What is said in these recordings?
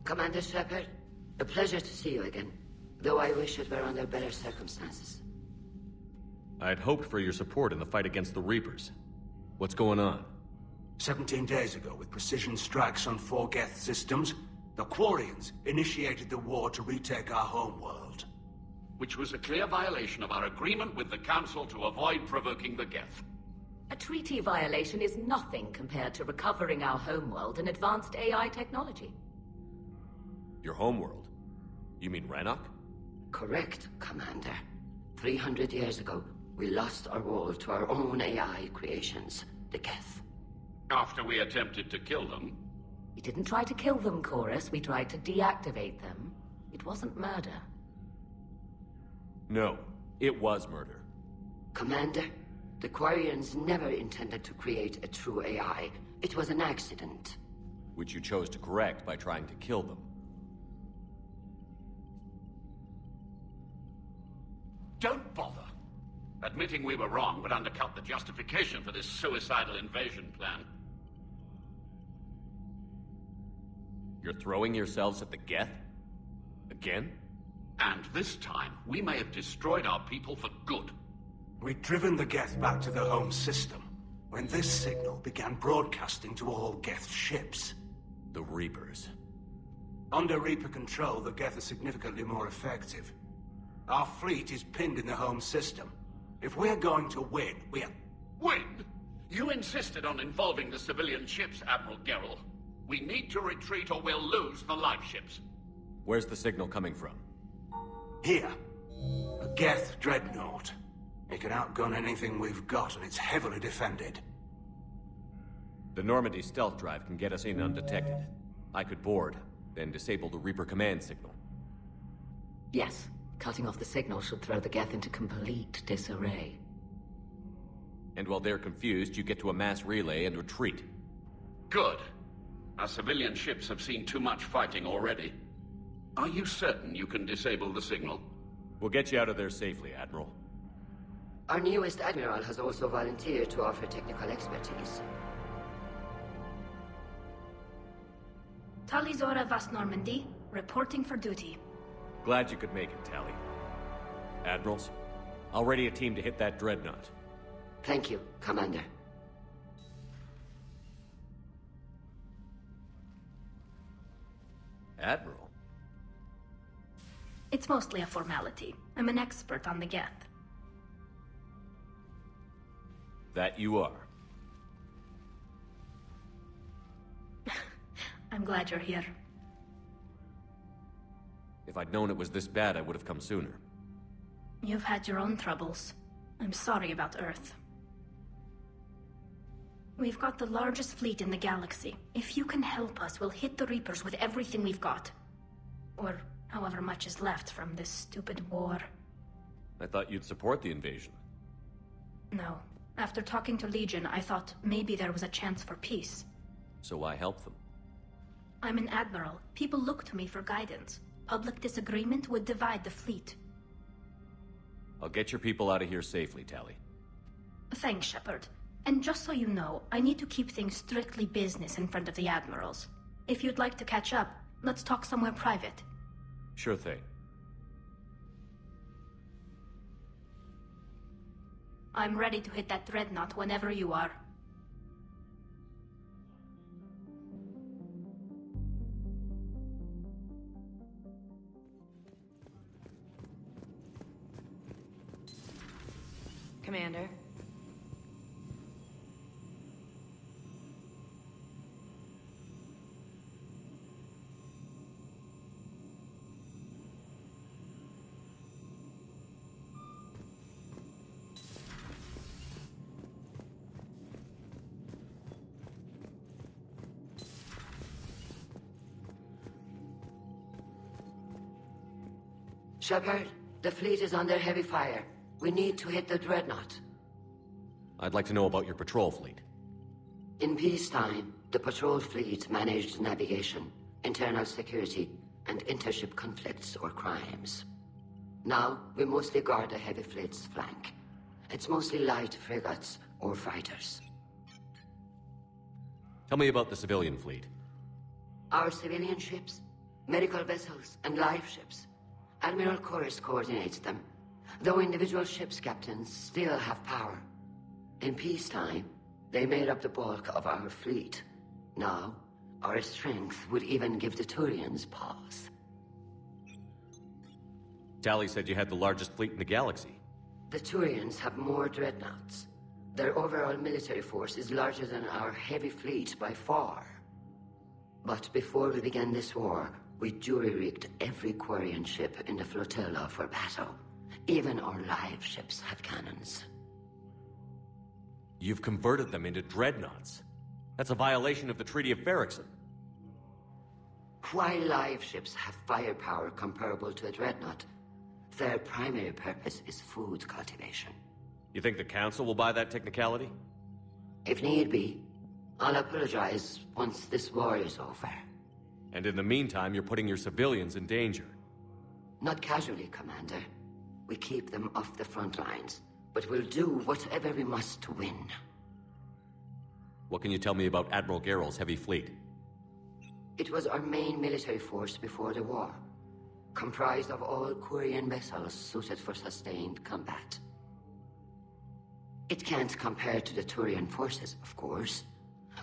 Commander Shepard, a pleasure to see you again, though I wish it were under better circumstances. I had hoped for your support in the fight against the Reapers. What's going on? 17 days ago, with precision strikes on 4 Geth systems, the Quarians initiated the war to retake our homeworld. Which was a clear violation of our agreement with the Council to avoid provoking the Geth. A treaty violation is nothing compared to recovering our homeworld and advanced AI technology. Your homeworld? You mean Rannoch? Correct, Commander. 300 years ago, we lost our world to our own AI creations, the Geth. After we attempted to kill them? We didn't try to kill them, Chorus. We tried to deactivate them. It wasn't murder. No, it was murder. Commander, the Quarians never intended to create a true AI. It was an accident. Which you chose to correct by trying to kill them. Don't bother. Admitting we were wrong would undercut the justification for this suicidal invasion plan. You're throwing yourselves at the Geth? Again? And this time, we may have destroyed our people for good. We'd driven the Geth back to the home system, when this signal began broadcasting to all Geth ships. The Reapers. Under Reaper control, the Geth are significantly more effective. Our fleet is pinned in the home system. If we're going to win, we're... Win? You insisted on involving the civilian ships, Admiral Gerrel. We need to retreat or we'll lose the live ships. Where's the signal coming from? Here. A Geth dreadnought. It can outgun anything we've got, and it's heavily defended. The Normandy stealth drive can get us in undetected. I could board, then disable the Reaper command signal. Yes. Cutting off the signal should throw the Geth into complete disarray. And while they're confused, you get to a mass relay and retreat. Good. Our civilian ships have seen too much fighting already. Are you certain you can disable the signal? We'll get you out of there safely, Admiral. Our newest Admiral has also volunteered to offer technical expertise. Talizora Vas Normandy, reporting for duty. Glad you could make it, Tally. Admirals, I'll ready a team to hit that dreadnought. Thank you, Commander. Admiral? It's mostly a formality. I'm an expert on the Geth. That you are. I'm glad you're here. If I'd known it was this bad, I would have come sooner. You've had your own troubles. I'm sorry about Earth. We've got the largest fleet in the galaxy. If you can help us, we'll hit the Reapers with everything we've got. Or however much is left from this stupid war. I thought you'd support the invasion. No. After talking to Legion, I thought maybe there was a chance for peace. So why help them? I'm an admiral. People look to me for guidance. Public disagreement would divide the fleet. I'll get your people out of here safely, Tally. Thanks, Shepard. And just so you know, I need to keep things strictly business in front of the admirals. If you'd like to catch up, let's talk somewhere private. Sure thing. I'm ready to hit that dreadnought whenever you are. Commander. Shepard, the fleet is under heavy fire. We need to hit the dreadnought. I'd like to know about your patrol fleet. In peacetime, the patrol fleet managed navigation, internal security, and intership conflicts or crimes. Now, we mostly guard the heavy fleet's flank. It's mostly light frigates or fighters. Tell me about the civilian fleet. Our civilian ships, medical vessels, and life ships. Admiral Chorus coordinates them, though individual ships' captains still have power. In peacetime, they made up the bulk of our fleet. Now, our strength would even give the Turians pause. Tali said you had the largest fleet in the galaxy. The Turians have more dreadnoughts. Their overall military force is larger than our heavy fleet by far. But before we began this war, we jury-rigged every Quarian ship in the flotilla for battle. Even our live ships have cannons. You've converted them into dreadnoughts. That's a violation of the Treaty of Ferrixon. While live ships have firepower comparable to a dreadnought, their primary purpose is food cultivation. You think the Council will buy that technicality? If need be, I'll apologize once this war is over. And in the meantime, you're putting your civilians in danger. Not casually, Commander. We keep them off the front lines, but we'll do whatever we must to win. What can you tell me about Admiral Geral's heavy fleet? It was our main military force before the war, comprised of all Quarian vessels suited for sustained combat. It can't compare to the Turian forces, of course,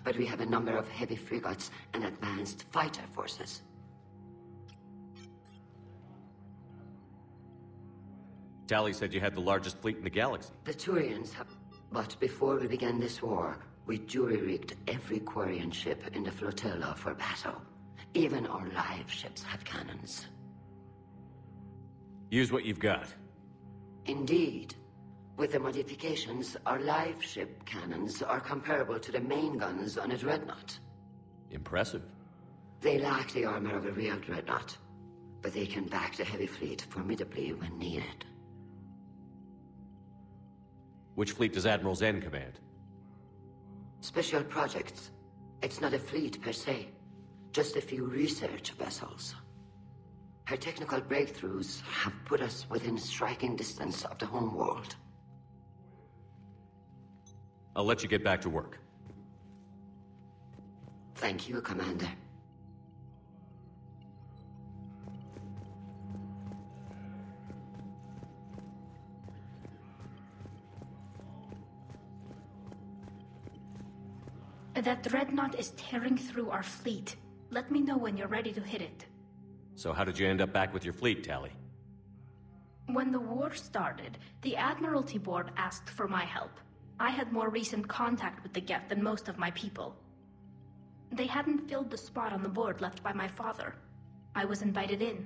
but we have a number of heavy frigates and advanced fighter forces. Tali said you had the largest fleet in the galaxy. The Turians have... But before we began this war, we jury-rigged every Quarian ship in the flotilla for battle. Even our live ships have cannons. Use what you've got. Indeed. With the modifications, our live ship cannons are comparable to the main guns on a dreadnought. Impressive. They lack the armor of a real dreadnought, but they can back the heavy fleet formidably when needed. Which fleet does Admiral Zen command? Special projects. It's not a fleet per se, just a few research vessels. Her technical breakthroughs have put us within striking distance of the homeworld. I'll let you get back to work. Thank you, Commander. That dreadnought is tearing through our fleet. Let me know when you're ready to hit it. So how did you end up back with your fleet, Tali? When the war started, the Admiralty Board asked for my help. I had more recent contact with the Geth than most of my people. They hadn't filled the spot on the board left by my father. I was invited in.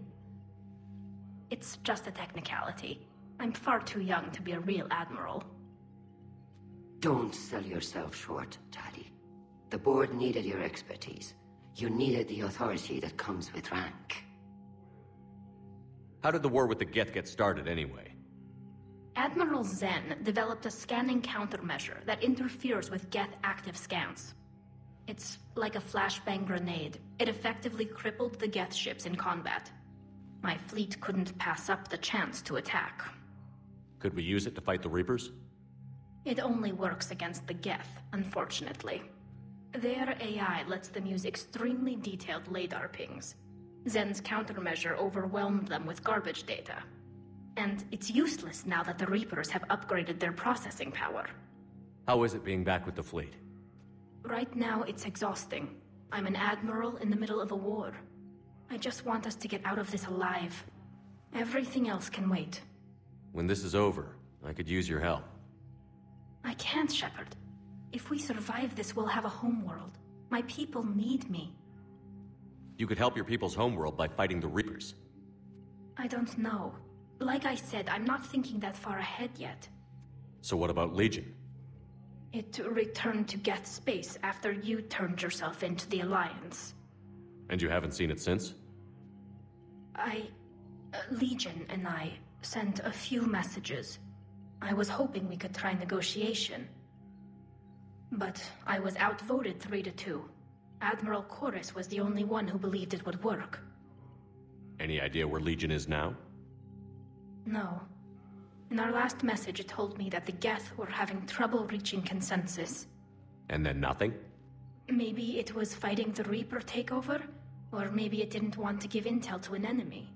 It's just a technicality. I'm far too young to be a real admiral. Don't sell yourself short, Tali. The board needed your expertise. You needed the authority that comes with rank. How did the war with the Geth get started, anyway? Admiral Zen developed a scanning countermeasure that interferes with Geth active scans. It's like a flashbang grenade. It effectively crippled the Geth ships in combat. My fleet couldn't pass up the chance to attack. Could we use it to fight the Reapers? It only works against the Geth, unfortunately. Their AI lets them use extremely detailed LADAR pings. Zen's countermeasure overwhelmed them with garbage data. And it's useless now that the Reapers have upgraded their processing power. How is it being back with the fleet? Right now, it's exhausting. I'm an admiral in the middle of a war. I just want us to get out of this alive. Everything else can wait. When this is over, I could use your help. I can't, Shepard. If we survive this, we'll have a homeworld. My people need me. You could help your people's homeworld by fighting the Reapers. I don't know. Like I said, I'm not thinking that far ahead yet. So what about Legion? It returned to Geth space after you turned yourself into the Alliance. And you haven't seen it since? Legion and I sent a few messages. I was hoping we could try negotiation. But I was outvoted 3-2. Admiral Chorus was the only one who believed it would work. Any idea where Legion is now? No. In our last message, it told me that the Geth were having trouble reaching consensus. And then nothing? Maybe it was fighting the Reaper takeover, or maybe it didn't want to give intel to an enemy.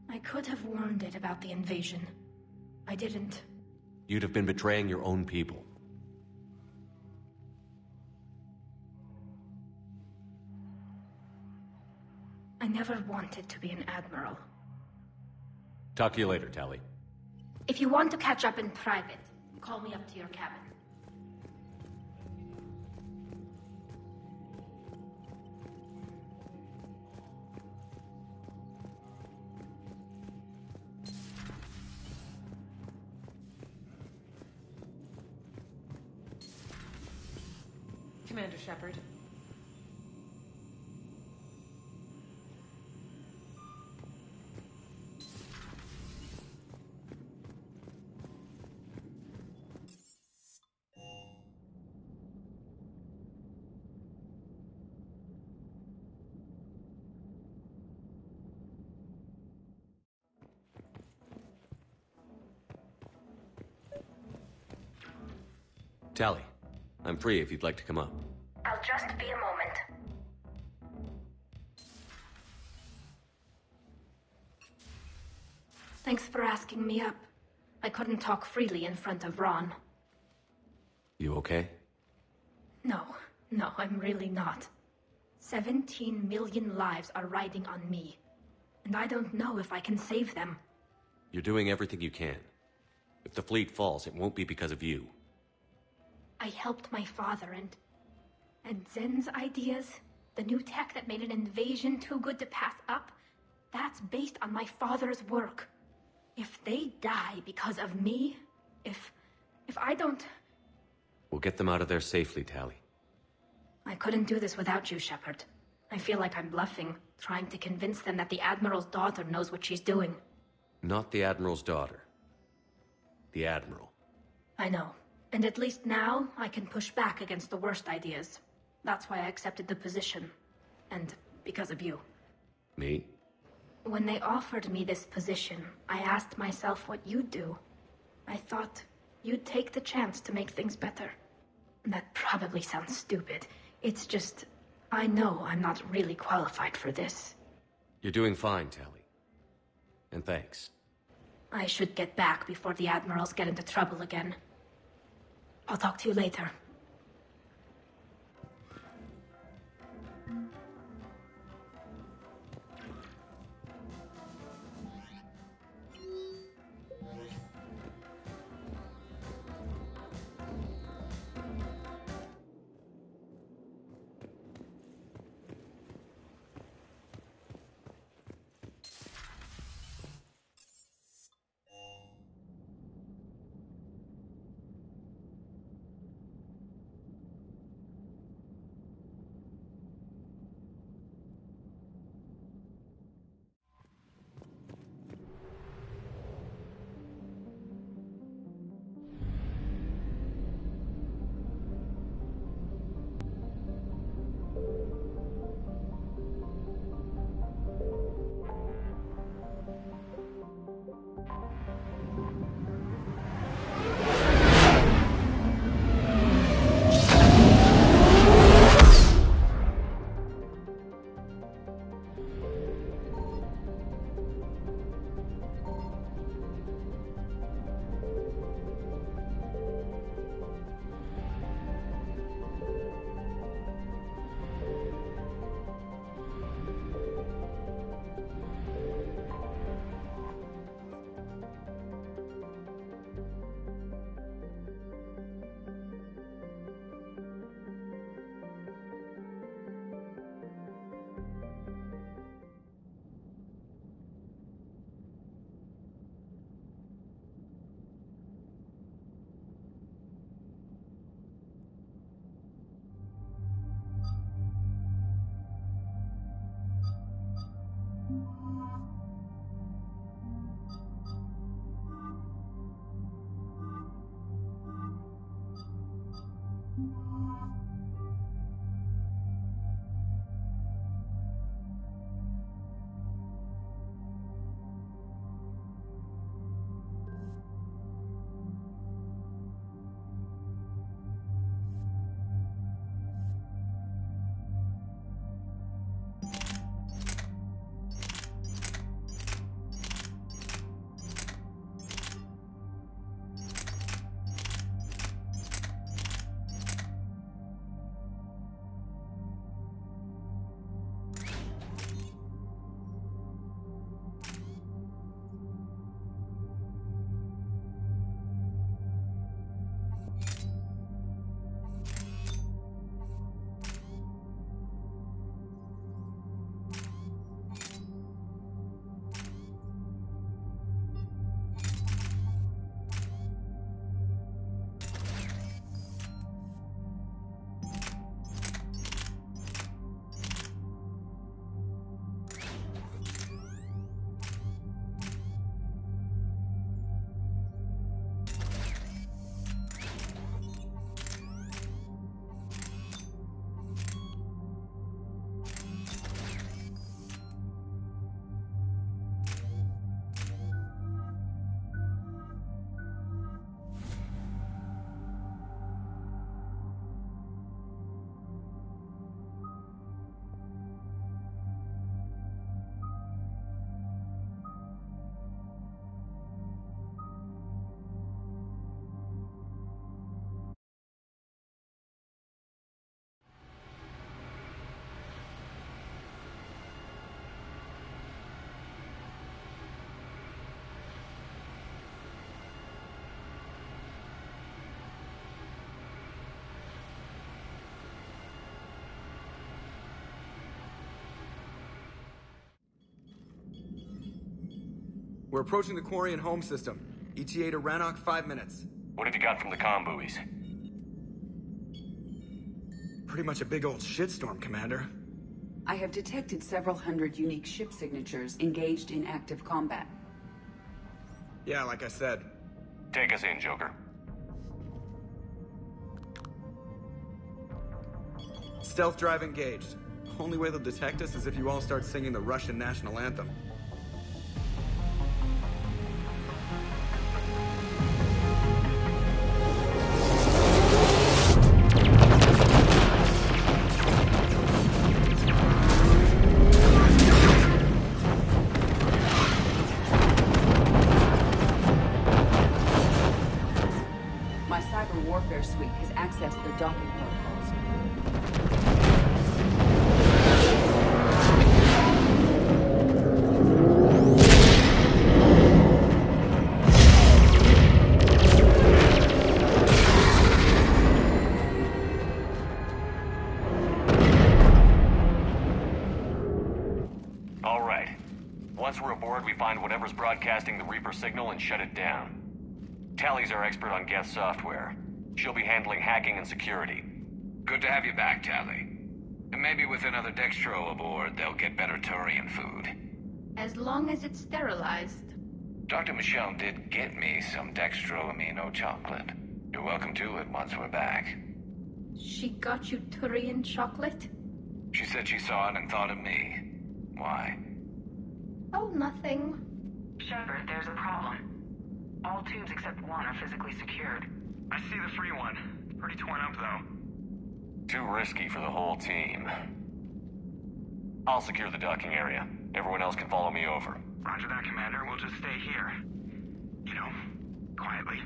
I could have warned it about the invasion. I didn't. You'd have been betraying your own people. I never wanted to be an admiral. Talk to you later, Tali. If you want to catch up in private, call me up to your cabin. Commander Shepard. Tali, I'm free if you'd like to come up. I'll just be a moment. Thanks for asking me up. I couldn't talk freely in front of Ron. You okay? No, I'm really not. 17 million lives are riding on me. And I don't know if I can save them. You're doing everything you can. If the fleet falls, it won't be because of you. I helped my father and Zen's ideas, the new tech that made an invasion too good to pass up, that's based on my father's work. If they die because of me, if I don't... We'll get them out of there safely, Tali. I couldn't do this without you, Shepard. I feel like I'm bluffing, trying to convince them that the Admiral's daughter knows what she's doing. Not the Admiral's daughter. The Admiral. I know. And at least now, I can push back against the worst ideas. That's why I accepted the position. And because of you. Me? When they offered me this position, I asked myself what you'd do. I thought you'd take the chance to make things better. That probably sounds stupid. It's just, I know I'm not really qualified for this. You're doing fine, Tali. And thanks. I should get back before the Admirals get into trouble again. I'll talk to you later. We're approaching the Quarian home system. ETA to Rannoch, 5 minutes. What have you got from the comm buoys? Pretty much a big old shitstorm, Commander. I have detected several hundred unique ship signatures engaged in active combat. Yeah, like I said. Take us in, Joker. Stealth drive engaged. Only way they'll detect us is if you all start singing the Russian national anthem. My cyber warfare suite has accessed their docking protocols. All right. Once we're aboard, we find whatever's broadcasting the Reaper signal and shut it down. Tally's our expert on Geth software. She'll be handling hacking and security. Good to have you back, Tally. And maybe with another Dextro aboard, they'll get better Turian food. As long as it's sterilized. Dr. Michelle did get me some Dextro Amino chocolate. You're welcome to it once we're back. She got you Turian chocolate? She said she saw it and thought of me. Why? Oh, nothing. Shepard, there's a problem. All tubes except one are physically secured. I see the free one. It's pretty torn up, though. Too risky for the whole team. I'll secure the docking area. Everyone else can follow me over. Roger that, Commander. We'll just stay here. You know, quietly.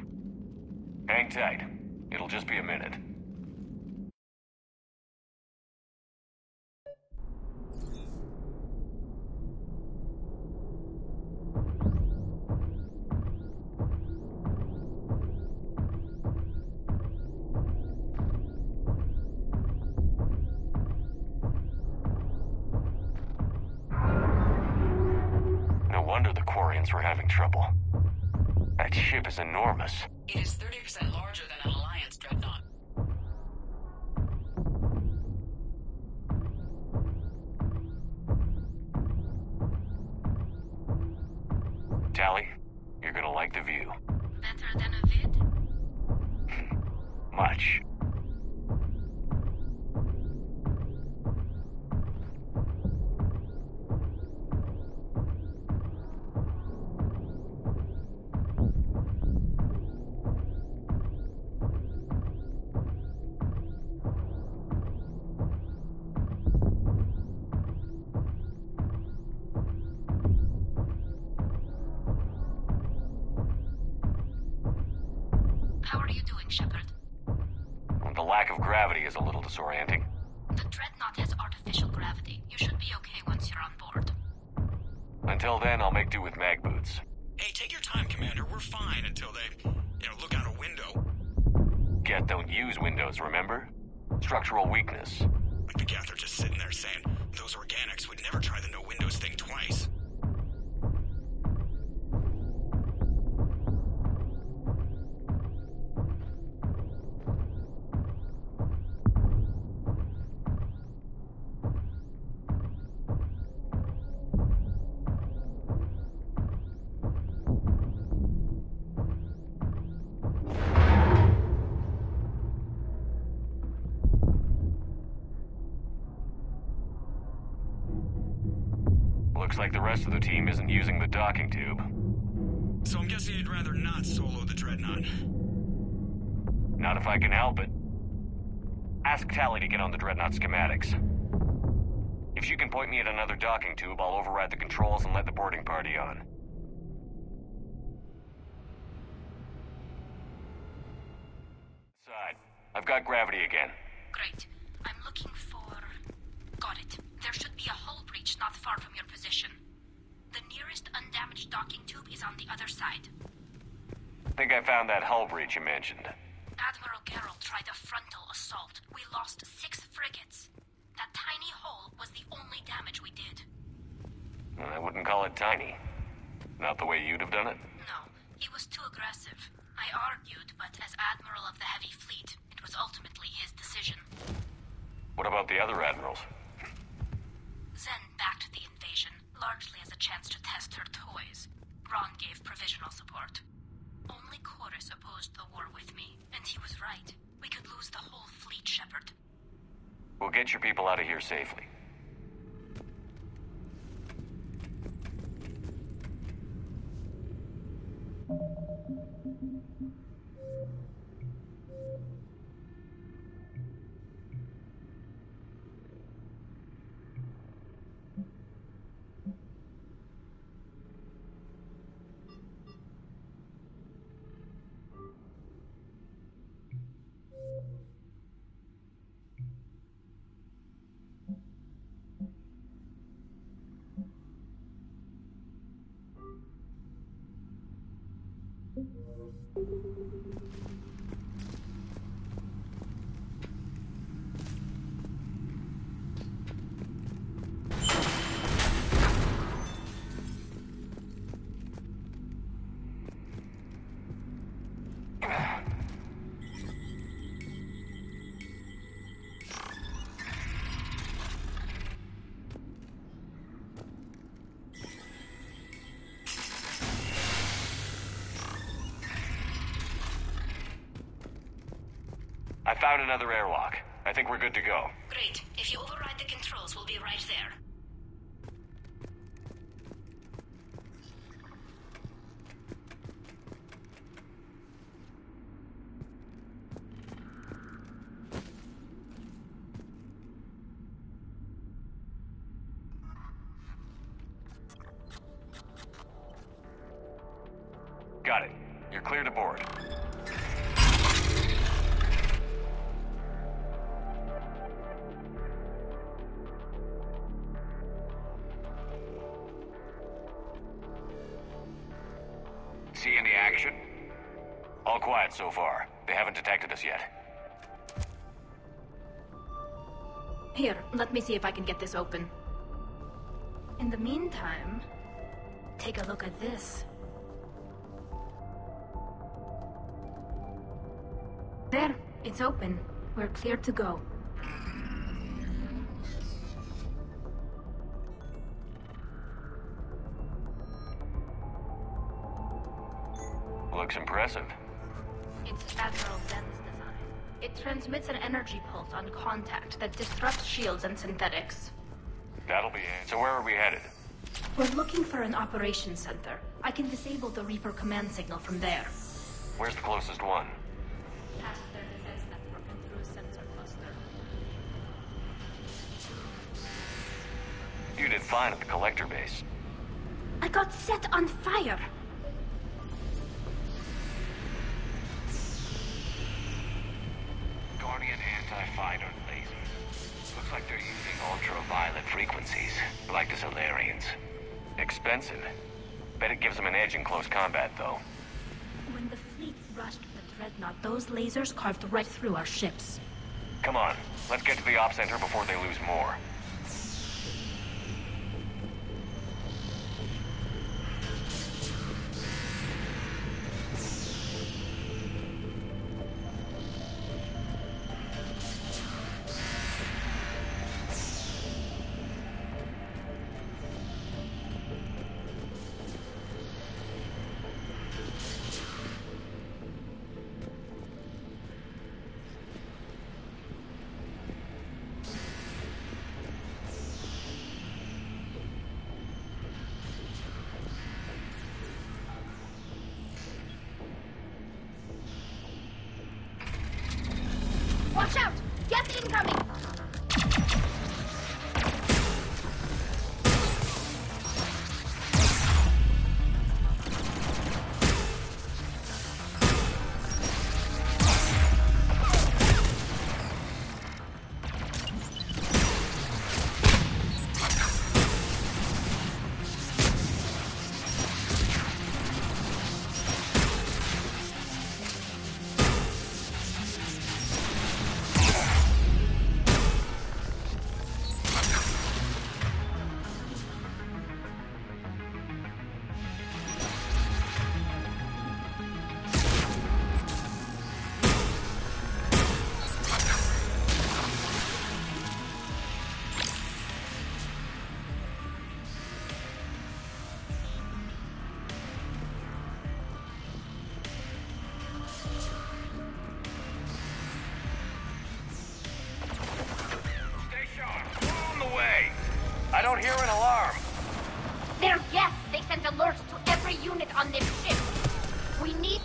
Hang tight. It'll just be a minute. No wonder the Quarians were having trouble. That ship is enormous. It is 30% larger than an Alliance dreadnought. Tally, you're gonna like the view. Better than a vid? Much. How are you doing, Shepard? The lack of gravity is a little disorienting. The dreadnought has artificial gravity. You should be okay once you're on board. Until then, I'll make do with mag boots. Hey, take your time, Commander. We're fine until they, look out a window. Geth don't use windows, remember? Structural weakness. Like the Geth are just sitting there saying, those organics would never try the no windows thing twice. Looks like the rest of the team isn't using the docking tube. So I'm guessing you'd rather not solo the dreadnought. Not if I can help it. Ask Tally to get on the dreadnought schematics. If she can point me at another docking tube, I'll override the controls and let the boarding party on. Side. I've got gravity again. Great. I'm looking for... Got it. There should be a hull breach not far from your position. The nearest undamaged docking tube is on the other side. Think I found that hull breach you mentioned. Admiral Geralt tried a frontal assault. We lost 6 frigates. That tiny hole was the only damage we did. I wouldn't call it tiny. Not the way you'd have done it? No, he was too aggressive. I argued, but as Admiral of the Heavy Fleet, it was ultimately his decision. What about the other admirals? Zen backed the invasion, largely as a chance to test her toys. Ron gave provisional support. Only Chorus opposed the war with me, and he was right. We could lose the whole fleet, Shepard. We'll get your people out of here safely. I found another airlock. I think we're good to go. Great. If you override the controls, we'll be right there. Got it. You're clear to board. See any action? All quiet so far. They haven't detected us yet. Here, let me see if I can get this open. In the meantime, take a look at this. There, it's open. We're clear to go. Looks impressive. It's Admiral Zen's design. It transmits an energy pulse on contact that disrupts shields and synthetics. That'll be it. So where are we headed? We're looking for an operations center. I can disable the Reaper command signal from there. Where's the closest one? Past their defense network and through a sensor cluster. You did fine at the collector base. I got set on fire! Guardian anti-fighter lasers. Looks like they're using ultraviolet frequencies, like the Solarians. Expensive. Bet it gives them an edge in close combat, though. When the fleet rushed the Dreadnought, those lasers carved right through our ships. Come on, let's get to the op center before they lose more.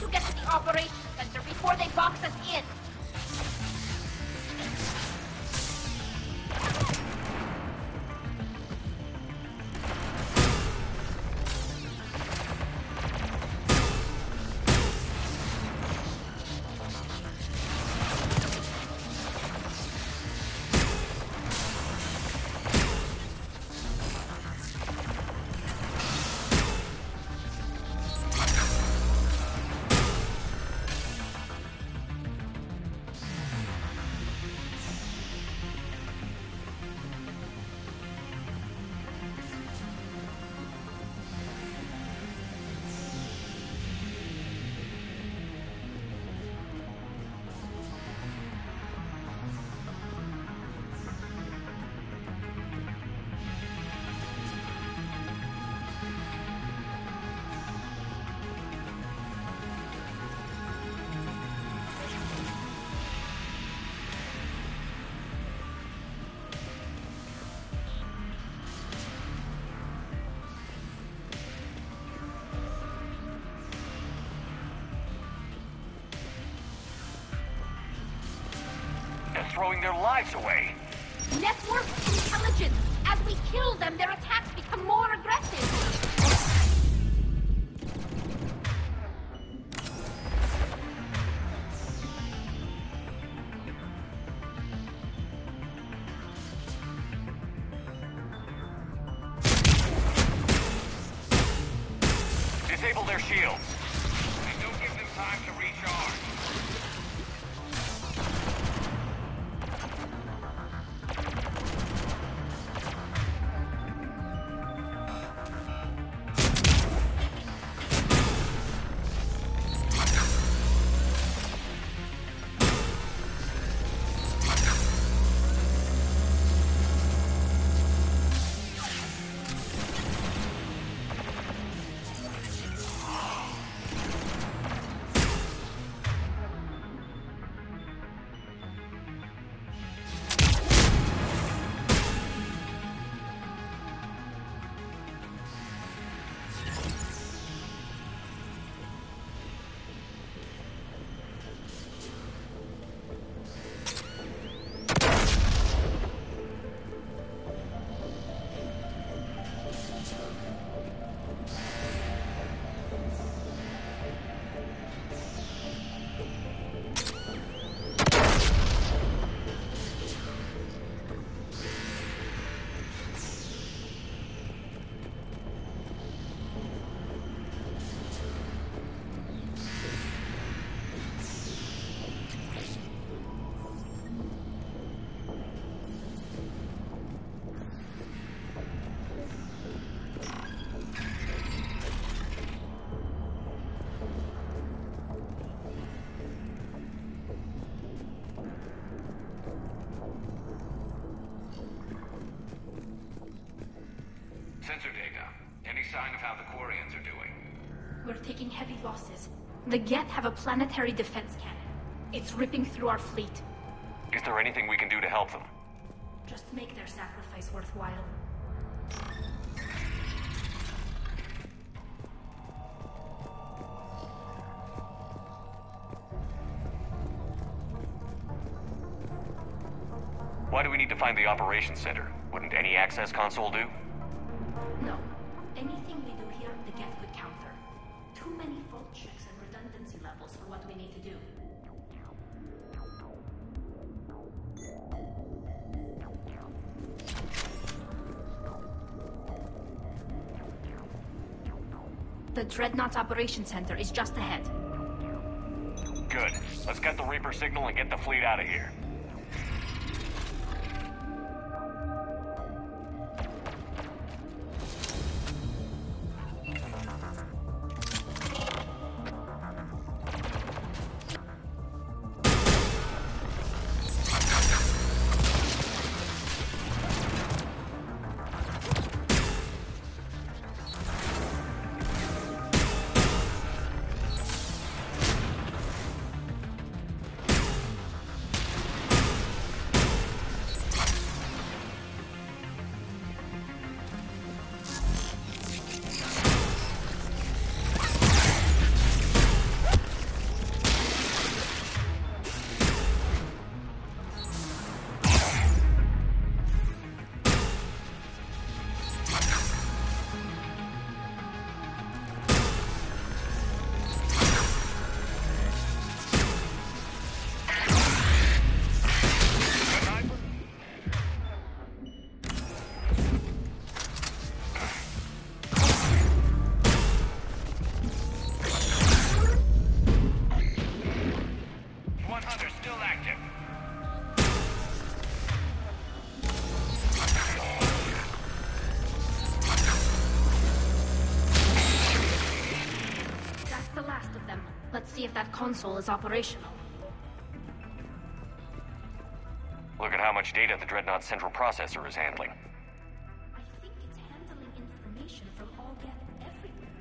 to get to the operations center before they box us in. Throwing their lives away. Network intelligence! As we kill them, their attacks become more aggressive! Disable their shields. And don't give them time to recharge. Sensor data. Any sign of how the Quarians are doing? We're taking heavy losses. The Geth have a planetary defense cannon. It's ripping through our fleet. Is there anything we can do to help them? Just make their sacrifice worthwhile. Why do we need to find the operations center? Wouldn't any access console do? No. Anything we do here, the Geth could counter. Too many fault checks and redundancy levels for what we need to do. The Dreadnought Operations Center is just ahead. Good. Let's get the Reaper signal and get the fleet out of here. console is operational. Look at how much data the Dreadnought's central processor is handling. I think it's handling information from all Geth everywhere.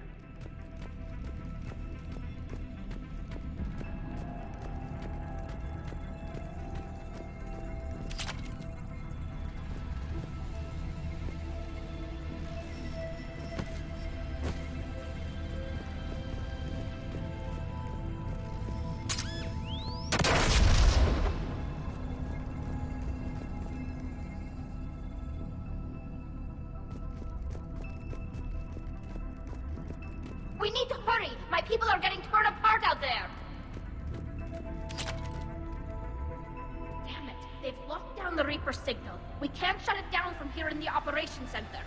We need to hurry! My people are getting torn apart out there! Damn it! They've locked down the Reaper signal. We can't shut it down from here in the operations center.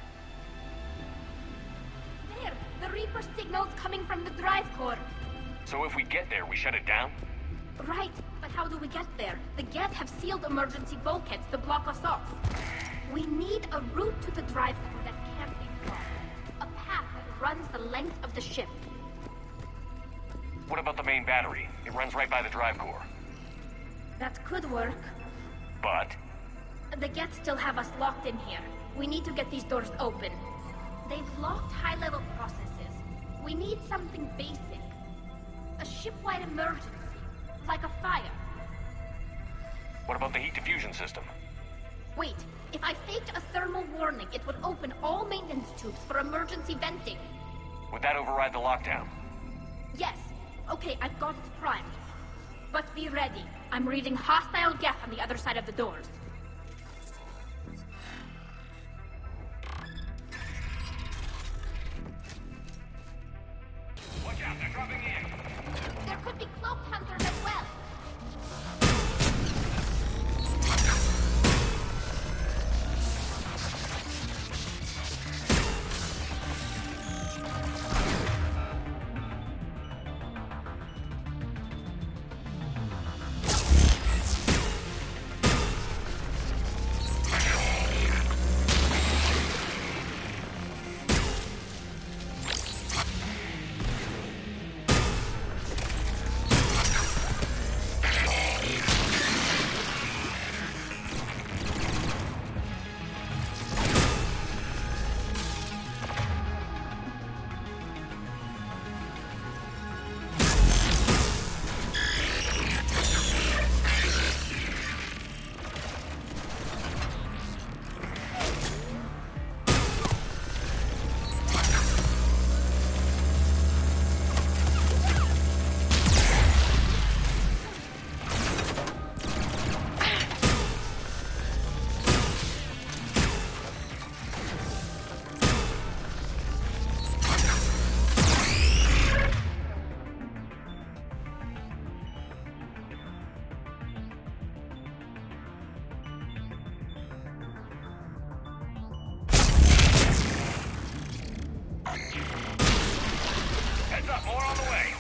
There! The Reaper signal's coming from the drive core. So if we get there, we shut it down? Right, but how do we get there? The Geth have sealed emergency bulkheads to block us off. We need a route to the drive core that can't be blocked. A path that runs the length of the ship. What about the main battery? It runs right by the drive core. That could work. But? The Geth still have us locked in here. We need to get these doors open. They've locked high-level processes. We need something basic. A ship-wide emergency. Like a fire. What about the heat diffusion system? Wait, if I faked a thermal warning, it would open all maintenance tubes for emergency venting. Would that override the lockdown? Yes. Okay, I've got it primed. But be ready. I'm reading hostile Geth on the other side of the doors. Watch out, they're dropping in! There could be cloaked hunters as well. Heads up, more on the way!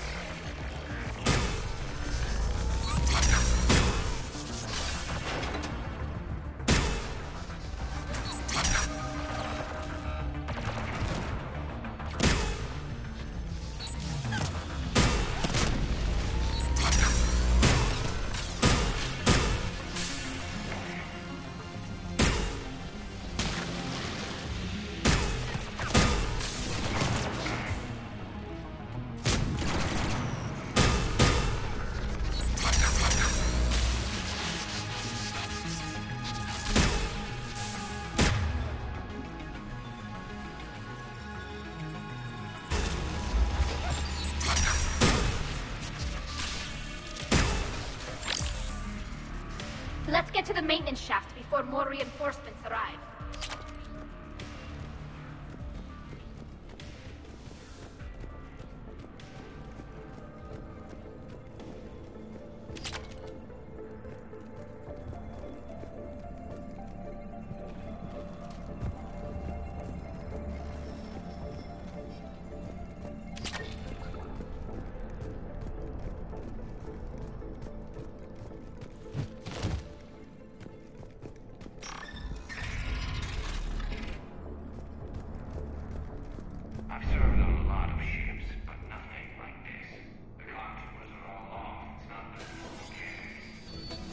Let's get to the maintenance shaft before more reinforcements arrive.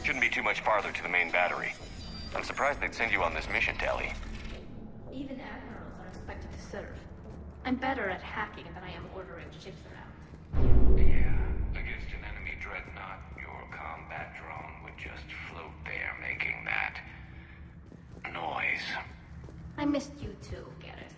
Shouldn't be too much farther to the main battery. I'm surprised they'd send you on this mission, Tali. Even admirals are expected to serve. I'm better at hacking than I am ordering ships around. Yeah, against an enemy dreadnought, your combat drone would just float there making that noise. I missed you too, Gareth.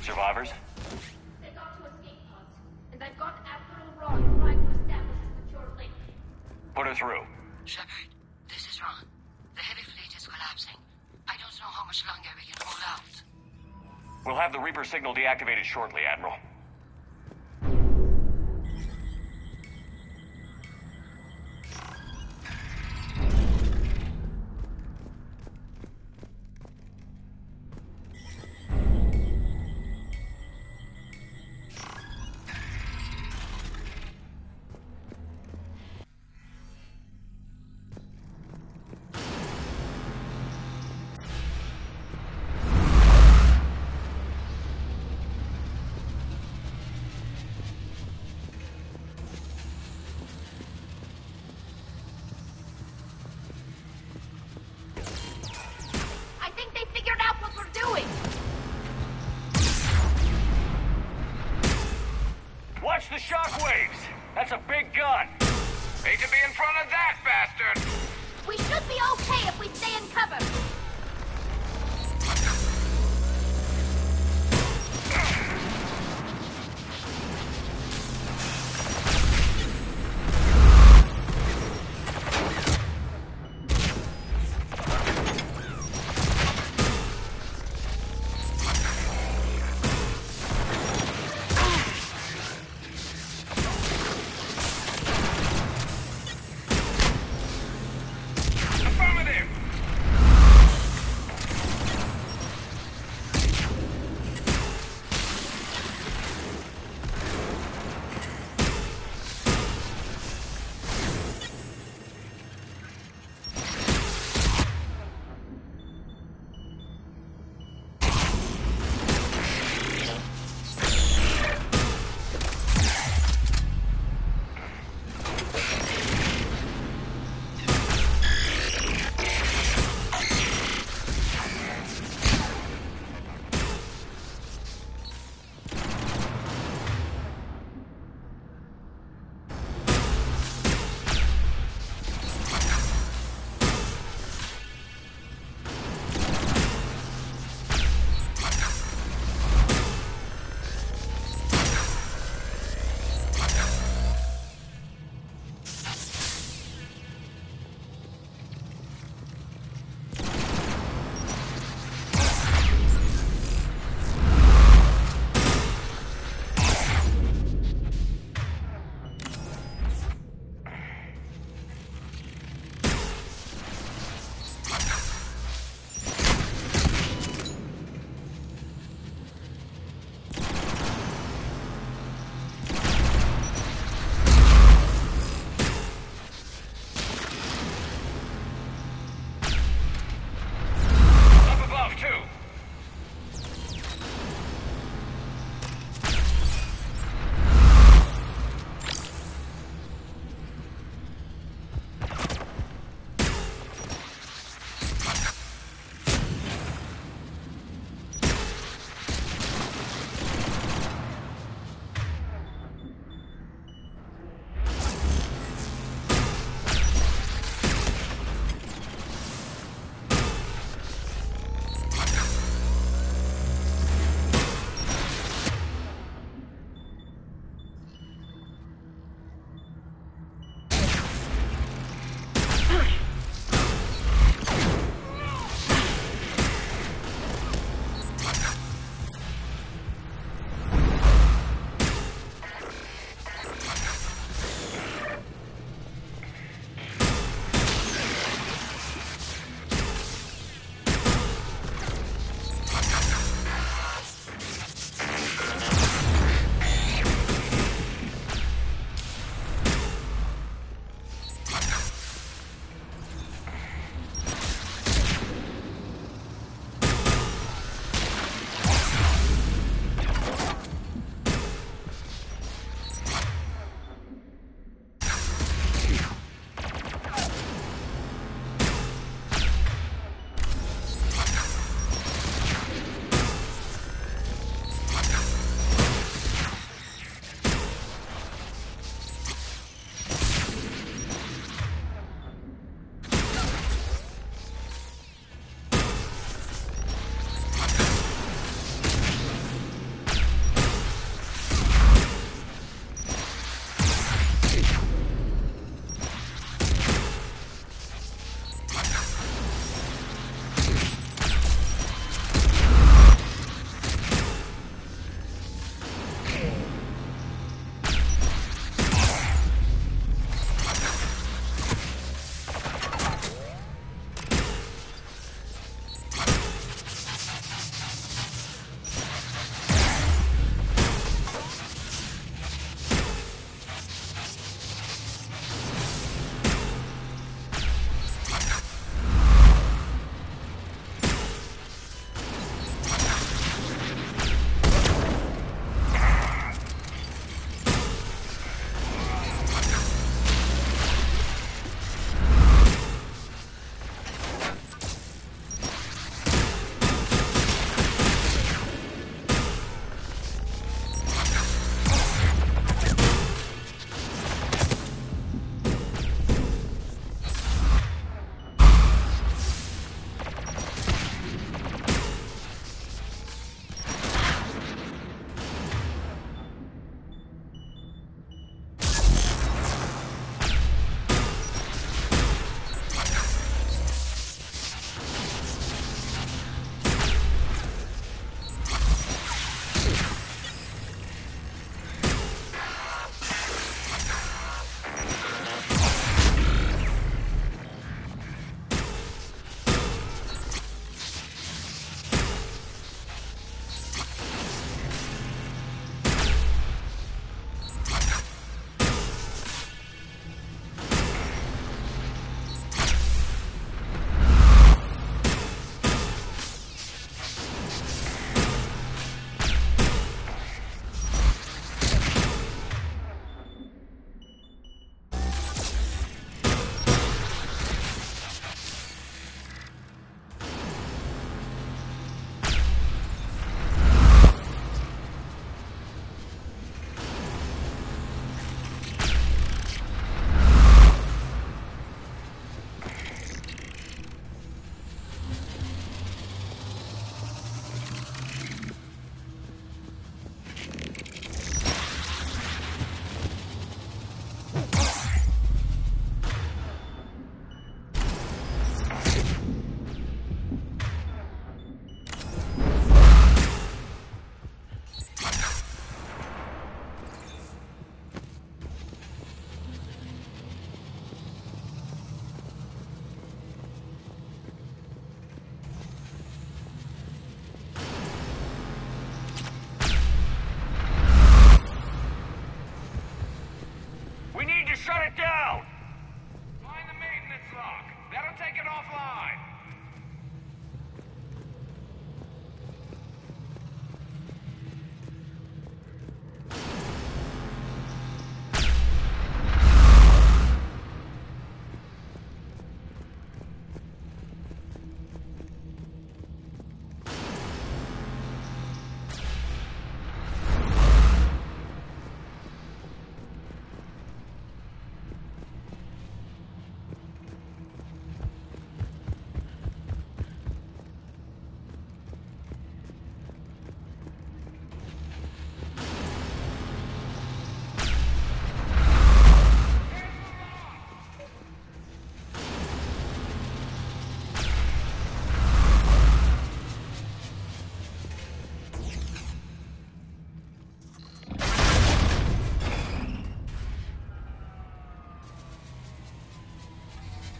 Survivors? They got to escape pods, and I've got Admiral Ron trying to establish a secure link. Put her through. Shepard, this is Ron. The heavy fleet is collapsing. I don't know how much longer we can hold out. We'll have the Reaper signal deactivated shortly, Admiral. Watch the shockwaves! That's a big gun! Hate to be in front of that bastard! We should be okay if we stay in cover.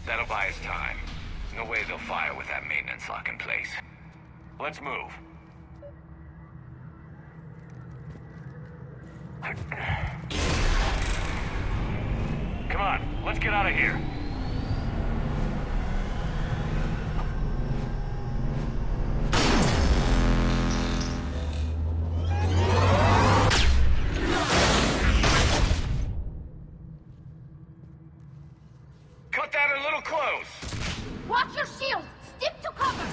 That'll buy us time. No way they'll fire with that maintenance lock in place. Let's move. Come on, let's get out of here. Cut that a little close. Watch your shields! Stick to cover!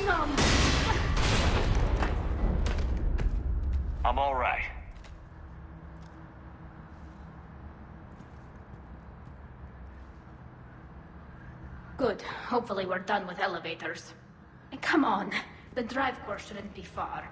hang on. I'm all right. Good. Hopefully we're done with elevators. And come on. The drive core shouldn't be far.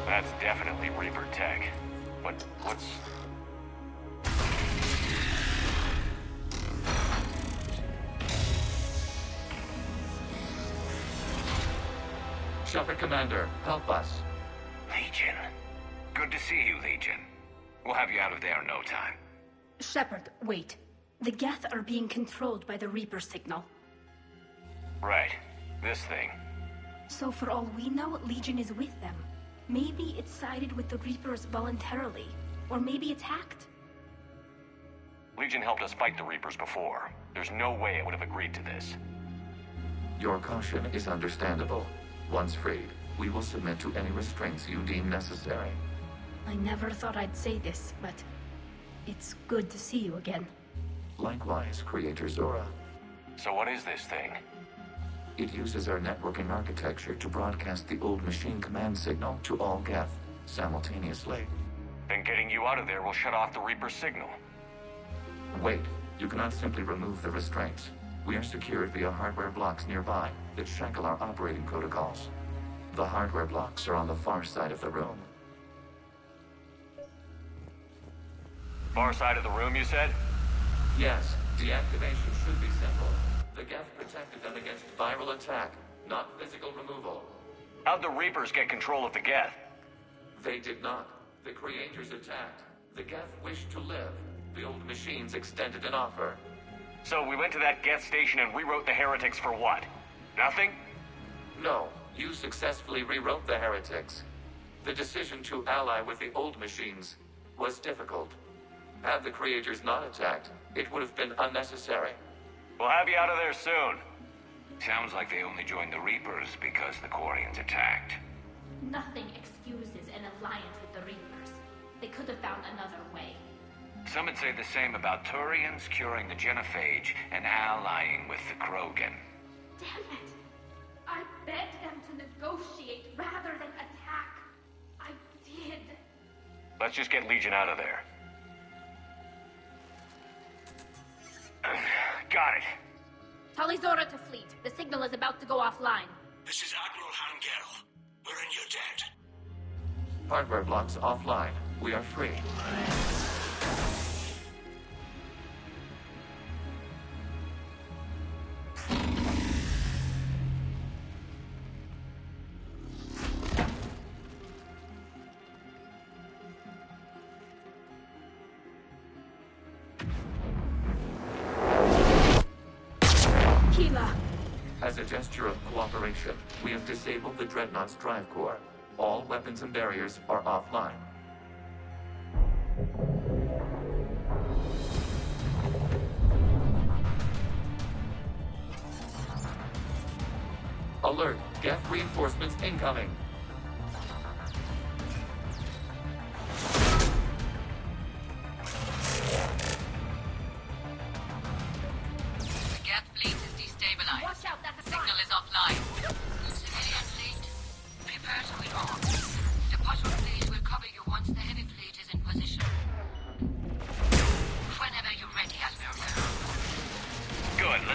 That's definitely Reaper tech. But what's... Shepard Commander, help us. Legion. Good to see you, Legion. We'll have you out of there in no time. Shepard, wait. The Geth are being controlled by the Reaper signal. Right. This thing. So for all we know, Legion is with them. Maybe it sided with the Reapers voluntarily. Or maybe it's hacked. Legion helped us fight the Reapers before. There's no way it would have agreed to this. Your caution is understandable. Once freed, we will submit to any restraints you deem necessary. I never thought I'd say this, but it's good to see you again. Likewise, Creator Zora. So what is this thing? It uses our networking architecture to broadcast the old machine command signal to all Geth simultaneously. Then getting you out of there will shut off the Reaper signal. Wait, you cannot simply remove the restraints. We are secured via hardware blocks nearby that shackle our operating protocols. The hardware blocks are on the far side of the room. Far side of the room, you said? Yes, deactivation should be simple. The Geth protected them against viral attack, not physical removal. How'd the Reapers get control of the Geth? They did not. The Creators attacked. The Geth wished to live. The old machines extended an offer. So we went to that Geth station and rewrote the heretics for what? Nothing? No, you successfully rewrote the heretics. The decision to ally with the old machines was difficult. Had the Creators not attacked, it would have been unnecessary. We'll have you out of there soon. Sounds like they only joined the Reapers because the Quarians attacked. Nothing excuses an alliance with the Reapers. They could have found another way. Some would say the same about Turians curing the Genophage and allying with the Krogan. Damn it! I begged them to negotiate rather than attack. I did. Let's just get Legion out of there. Got it. Talizora to fleet. The signal is about to go offline. This is Admiral Hangel. We're in your debt. Hardware blocks offline. We are free. As a gesture of cooperation, we have disabled the Dreadnought's drive core. All weapons and barriers are offline. Alert! Geth reinforcements incoming!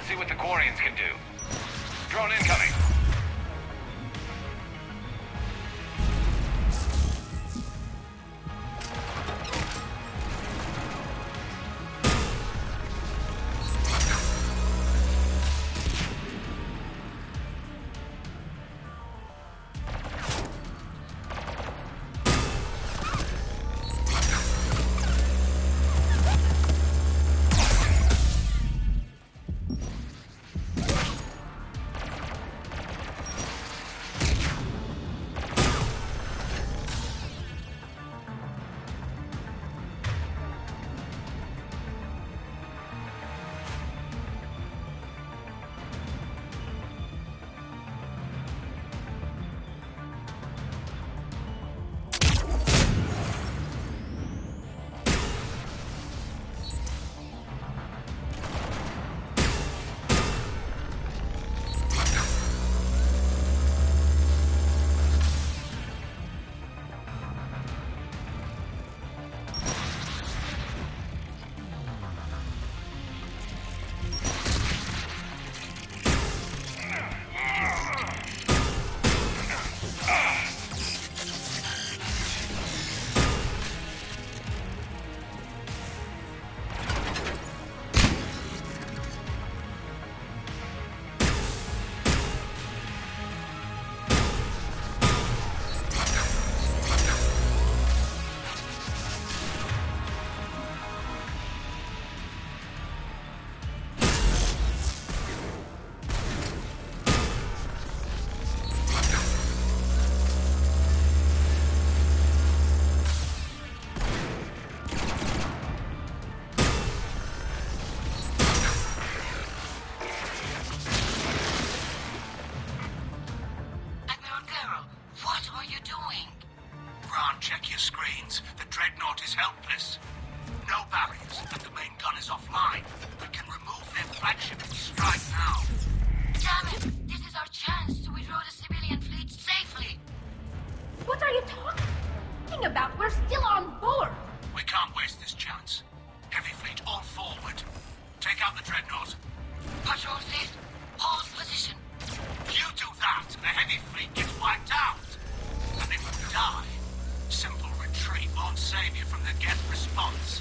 Let's see what the Quarians can do. Drone incoming. doing? Ron, check your screens. The Dreadnought is helpless. No barriers, and the main gun is offline. We can remove their flagship and strike now. Damn it! This is our chance to withdraw the civilian fleet safely. What are you talking about? We're still on board. We can't waste this chance. Heavy fleet all forward. Take out the Dreadnought. Patrol fleet, hold position. You do that, the heavy fleet gets wiped out. And if we die, simple retreat won't save you from the Geth response.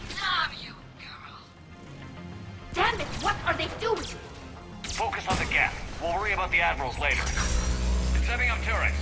Damn you, girl. Damn it, what are they doing? Focus on the Geth. We'll worry about the admirals later. Setting up turrets.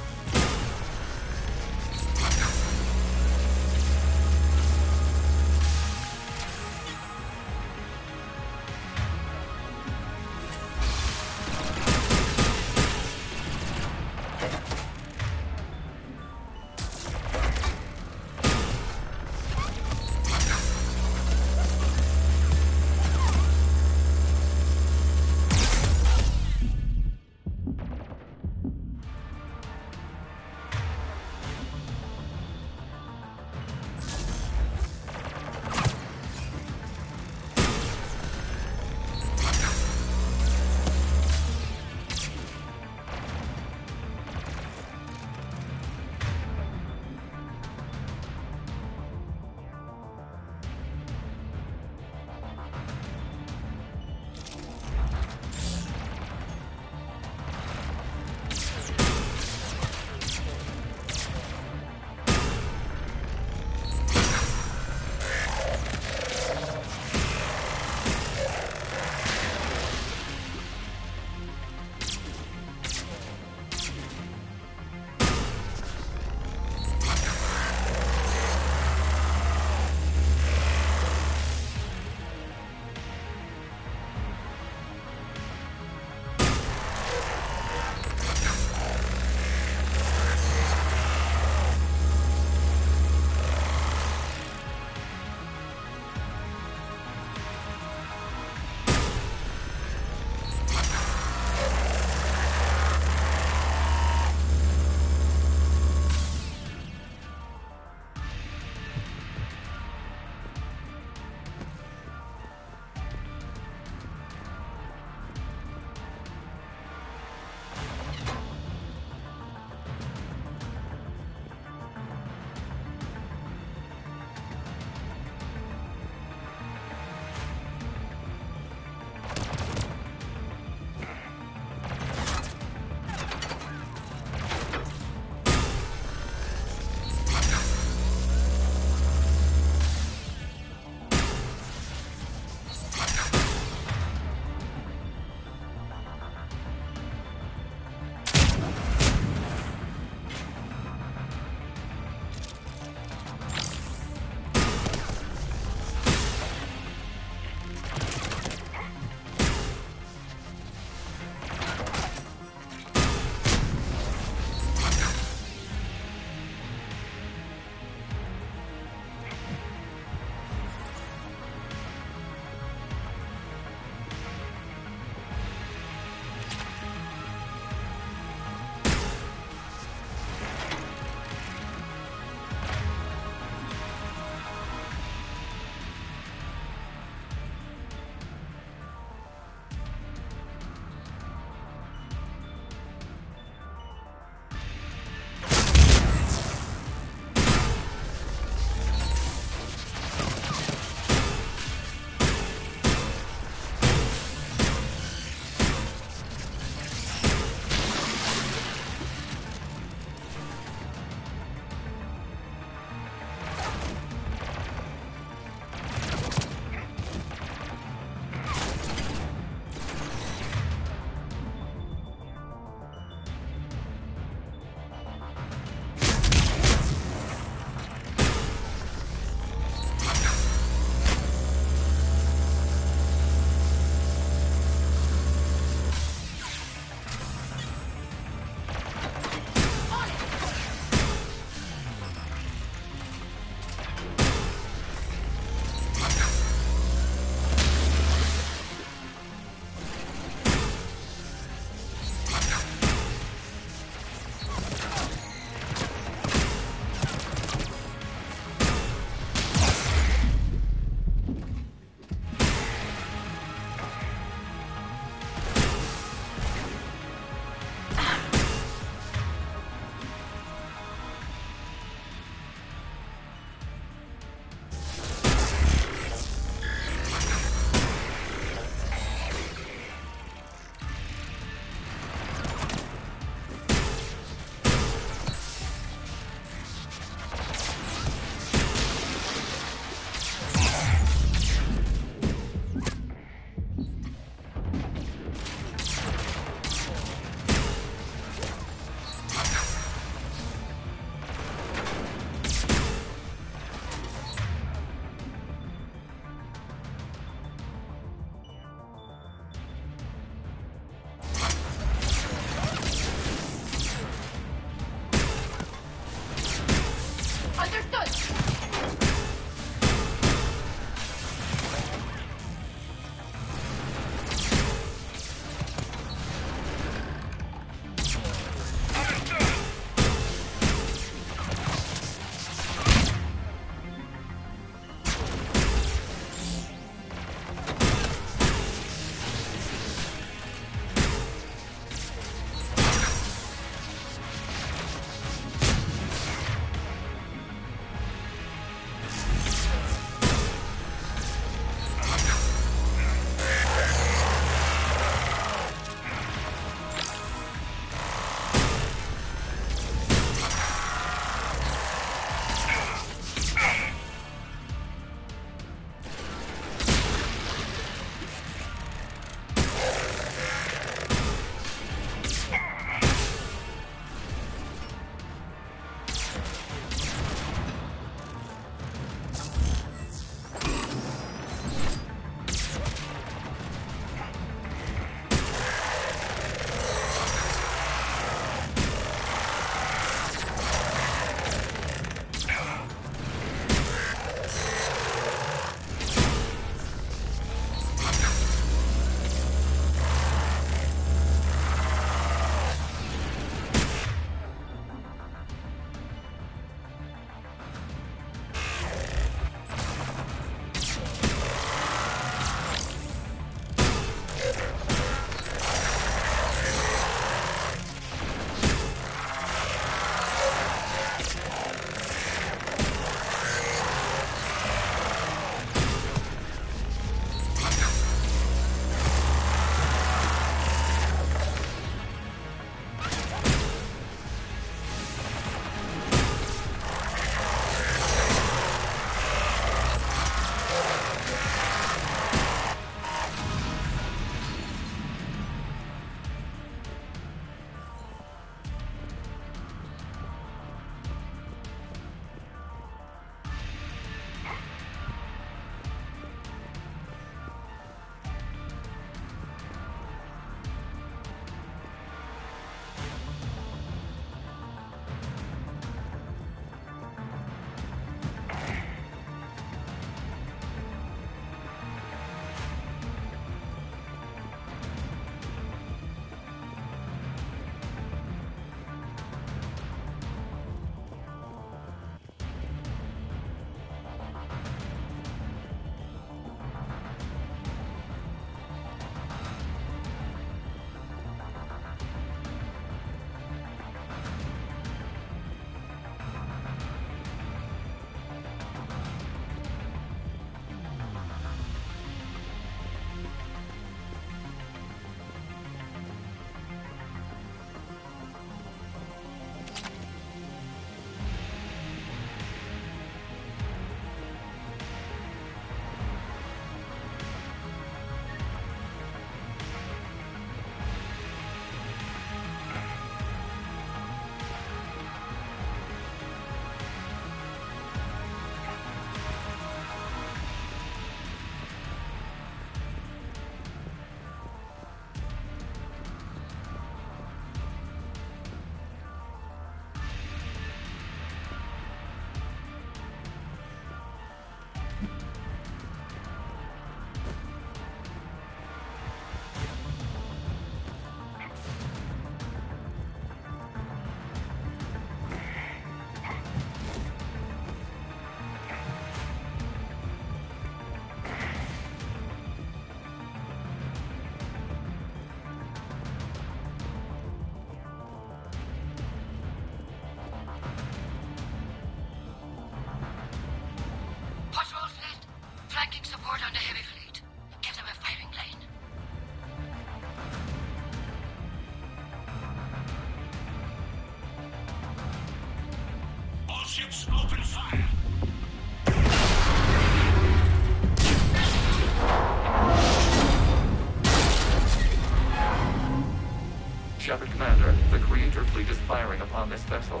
Shepard Commander, the Creator fleet is firing upon this vessel.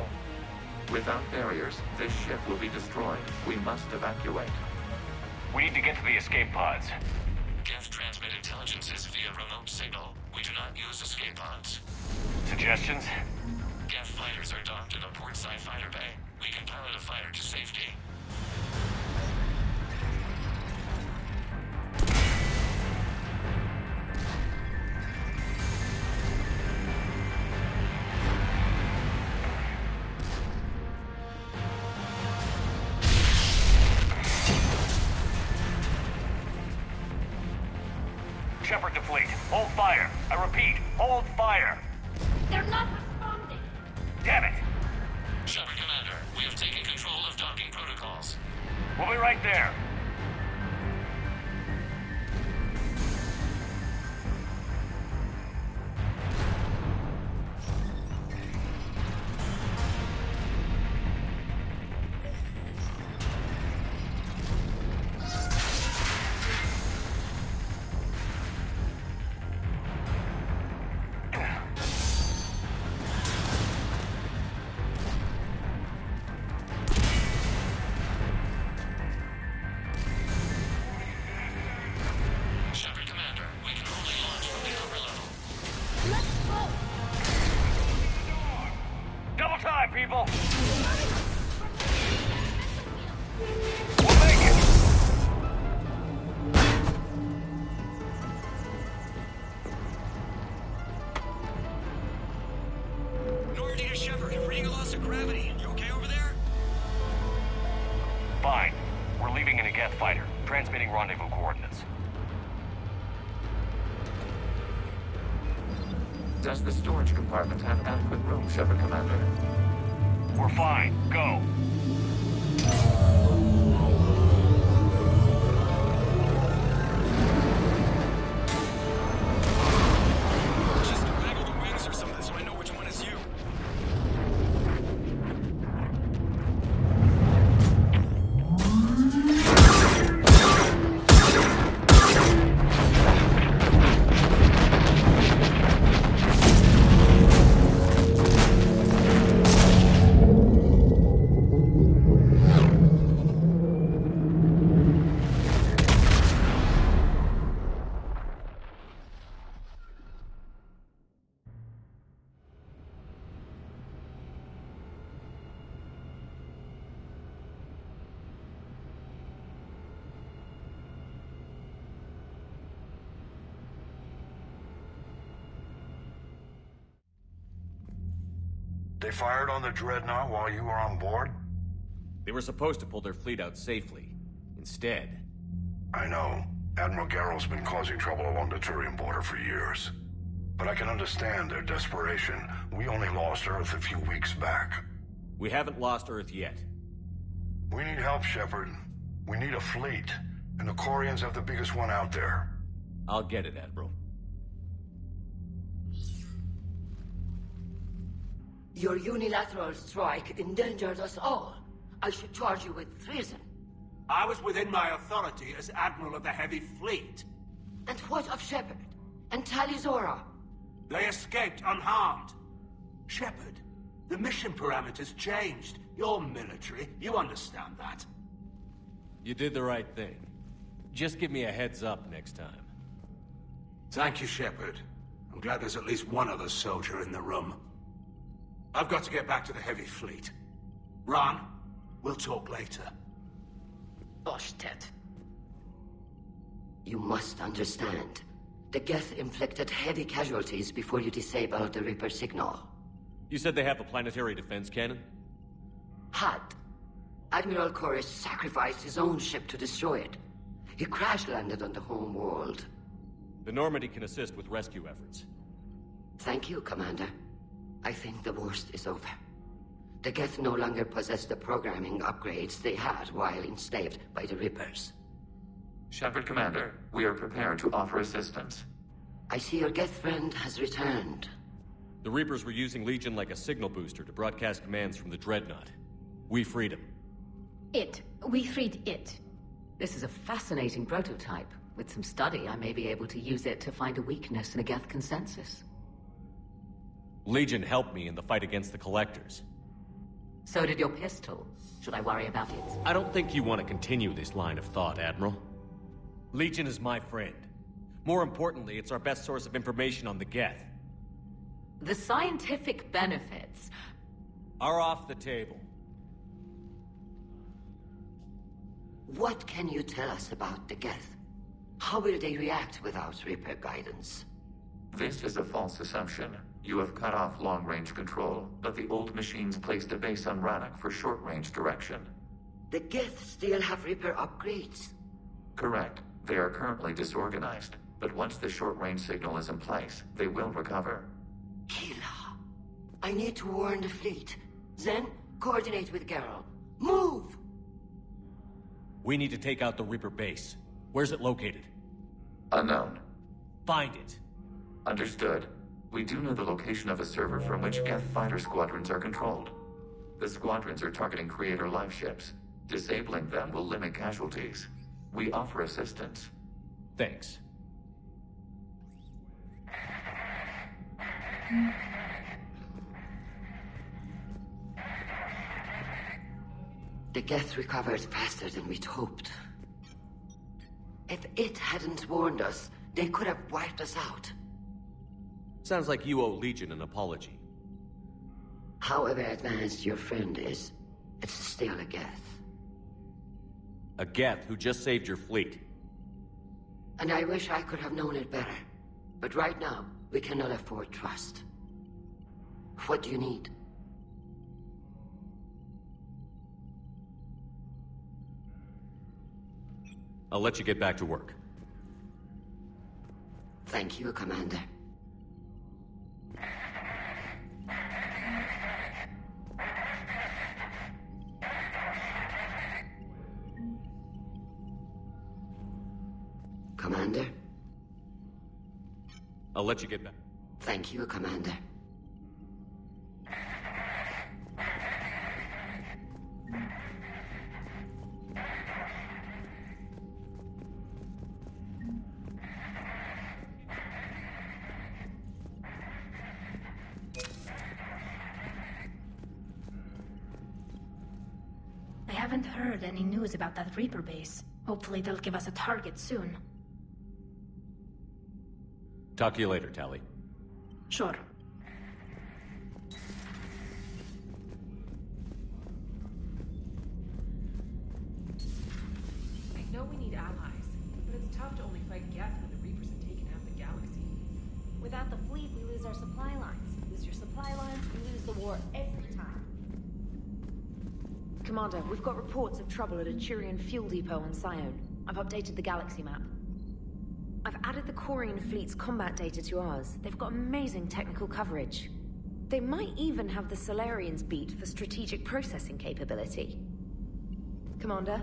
Without barriers, this ship will be destroyed. We must evacuate. We need to get to the escape pods. Geth transmit intelligences via remote signal. We do not use escape pods. Suggestions? Geth fighters are docked in a portside fighter bay. We can pilot a fighter to safety. Shepard to fleet. Hold fire. I repeat, hold fire. They're not responding. Damn it. Shepard Commander, we have taken control of docking protocols. We'll be right there. People! We'll make it! Normandy to Shepard, reading a loss of gravity. You okay over there? Fine. We're leaving in a Geth fighter, transmitting rendezvous coordinates. Does the storage compartment have adequate room, Shepard Commander? We're fine. Go. Just waggle the wings or something so I know which one is you. They fired on the Dreadnought while you were on board? They were supposed to pull their fleet out safely. Instead... I know. Admiral Garrow's been causing trouble along the Turian border for years. But I can understand their desperation. We only lost Earth a few weeks back. We haven't lost Earth yet. We need help, Shepard. We need a fleet. And the Quarians have the biggest one out there. I'll get it, Admiral. Your unilateral strike endangered us all. I should charge you with treason. I was within my authority as Admiral of the Heavy Fleet. And what of Shepard? And Talizora? They escaped unharmed. Shepard, the mission parameters changed. You're military. You understand that. You did the right thing. Just give me a heads up next time. Thank you, Shepard. I'm glad there's at least one other soldier in the room. I've got to get back to the Heavy Fleet. Ron, we'll talk later. Oshtet. You must understand. The Geth inflicted heavy casualties before you disabled the Reaper signal. You said they have a planetary defense cannon? Had. Admiral Chorus sacrificed his own ship to destroy it. He crash-landed on the home world. The Normandy can assist with rescue efforts. Thank you, Commander. I think the worst is over. The Geth no longer possess the programming upgrades they had while enslaved by the Reapers. Shepard Commander, we are prepared to offer assistance. I see your Geth friend has returned. The Reapers were using Legion like a signal booster to broadcast commands from the Dreadnought. We freed him. We freed it. This is a fascinating prototype. With some study, I may be able to use it to find a weakness in a Geth consensus. Legion helped me in the fight against the Collectors. So did your pistol. Should I worry about it? I don't think you want to continue this line of thought, Admiral. Legion is my friend. More importantly, it's our best source of information on the Geth. The scientific benefits are off the table. What can you tell us about the Geth? How will they react without Reaper guidance? This is a false assumption. You have cut off long-range control, but the old machines placed a base on Rannoch for short-range direction. The Geth still have Reaper upgrades? Correct. They are currently disorganized, but once the short-range signal is in place, they will recover. Hila, I need to warn the fleet. Then, coordinate with Geralt. Move! We need to take out the Reaper base. Where's it located? Unknown. Find it. Understood. We do know the location of a server from which Geth fighter squadrons are controlled. The squadrons are targeting Creator life ships. Disabling them will limit casualties. We offer assistance. Thanks. The Geth recovered faster than we'd hoped. If it hadn't warned us, they could have wiped us out. Sounds like you owe Legion an apology. However advanced your friend is, it's still a Geth. A Geth who just saved your fleet. And I wish I could have known it better. But right now, we cannot afford trust. What do you need? I'll let you get back to work. Thank you, Commander. Commander? I'll let you get back. Thank you, Commander. I haven't heard any news about that Reaper base. Hopefully they'll give us a target soon. Talk to you later, Tali. Sure. I know we need allies, but it's tough to only fight Geth when the Reapers have taken out the galaxy. Without the fleet, we lose our supply lines. Lose your supply lines, we lose the war every time. Commander, we've got reports of trouble at a Turian fuel depot on Sione. I've updated the galaxy map. I've added the Corian fleet's combat data to ours. They've got amazing technical coverage. They might even have the Solarians beat for strategic processing capability. Commander?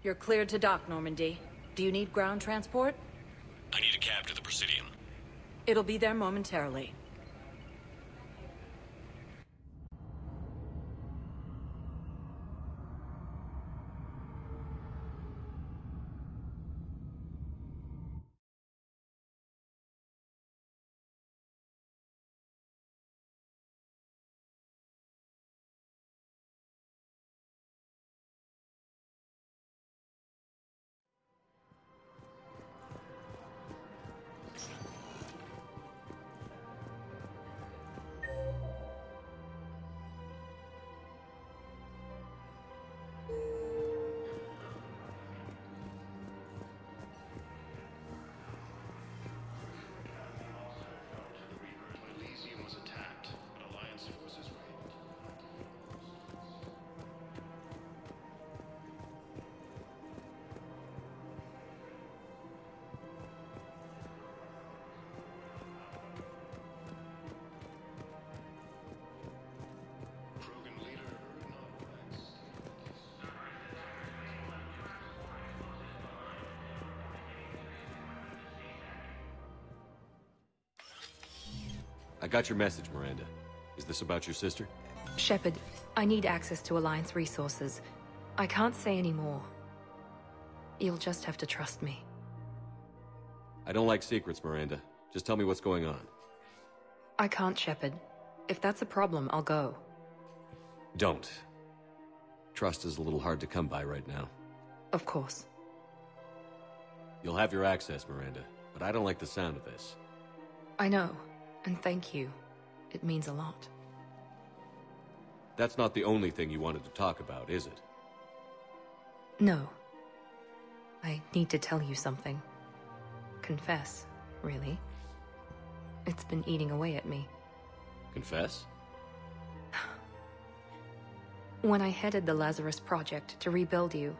You're cleared to dock, Normandy. Do you need ground transport? I need a cab to the Presidium. It'll be there momentarily. I got your message, Miranda. Is this about your sister? Shepard, I need access to Alliance resources. I can't say any more. You'll just have to trust me. I don't like secrets, Miranda. Just tell me what's going on. I can't, Shepard. If that's a problem, I'll go. Don't. Trust is a little hard to come by right now. Of course. You'll have your access, Miranda, but I don't like the sound of this. I know, and thank you. It means a lot. That's not the only thing you wanted to talk about, is it? No. I need to tell you something. Confess, really. It's been eating away at me. Confess? When I headed the Lazarus Project to rebuild you,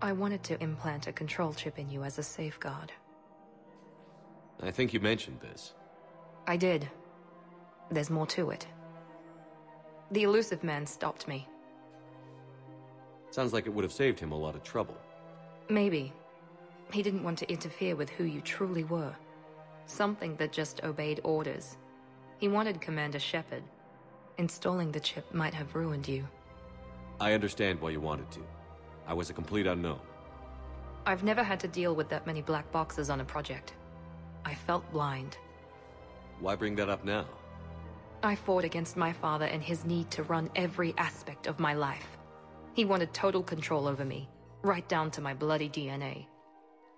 I wanted to implant a control chip in you as a safeguard. I think you mentioned this. I did. There's more to it. The elusive man stopped me. Sounds like it would have saved him a lot of trouble. Maybe. He didn't want to interfere with who you truly were. Something that just obeyed orders. He wanted Commander Shepard. Installing the chip might have ruined you. I understand why you wanted to. I was a complete unknown. I've never had to deal with that many black boxes on a project. I felt blind. Why bring that up now? I fought against my father and his need to run every aspect of my life. He wanted total control over me, right down to my bloody DNA.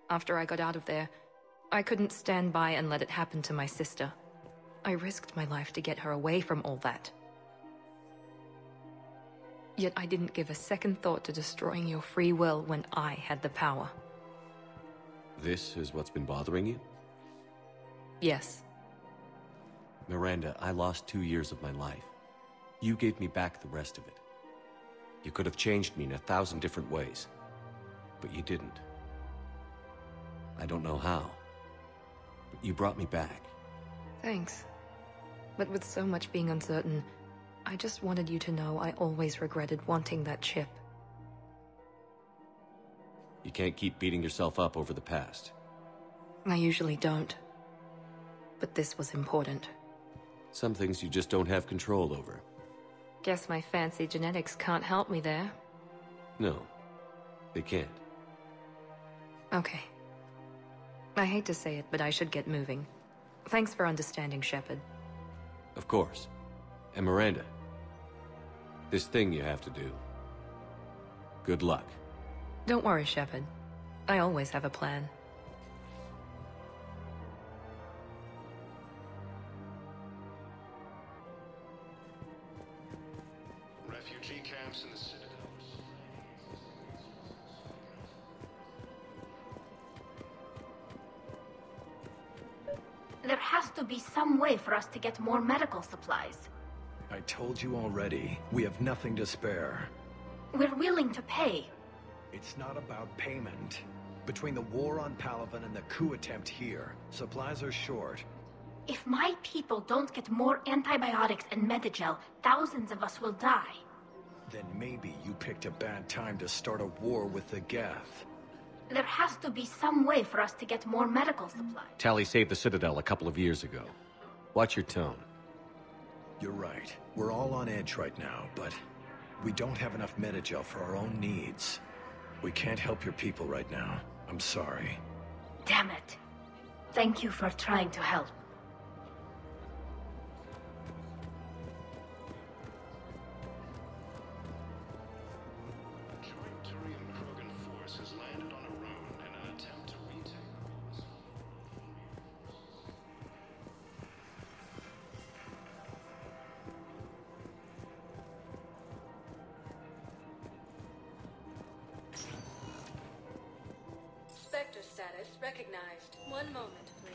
After I got out of there, I couldn't stand by and let it happen to my sister. I risked my life to get her away from all that. Yet I didn't give a second thought to destroying your free will when I had the power. This is what's been bothering you? Yes. Miranda, I lost 2 years of my life. You gave me back the rest of it. You could have changed me in 1,000 different ways, but you didn't. I don't know how, but you brought me back. Thanks. But with so much being uncertain, I just wanted you to know I always regretted wanting that chip. You can't keep beating yourself up over the past. I usually don't. But this was important. Some things you just don't have control over. Guess my fancy genetics can't help me there. No, they can't. Okay. I hate to say it, but I should get moving. Thanks for understanding, Shepard. Of course. And Miranda, this thing you have to do. Good luck. Don't worry, Shepard. I always have a plan. Refugee camps in the Citadel. There has to be some way for us to get more medical supplies. I told you already, we have nothing to spare. We're willing to pay. It's not about payment. Between the war on Palaven and the coup attempt here, supplies are short. If my people don't get more antibiotics and Medigel, thousands of us will die. Then maybe you picked a bad time to start a war with the Geth. There has to be some way for us to get more medical supplies. Tali saved the Citadel a couple of years ago. Watch your tone. You're right. We're all on edge right now, but we don't have enough Metagel for our own needs. We can't help your people right now. I'm sorry. Damn it. Thank you for trying to help. Spectre status recognized. One moment, please.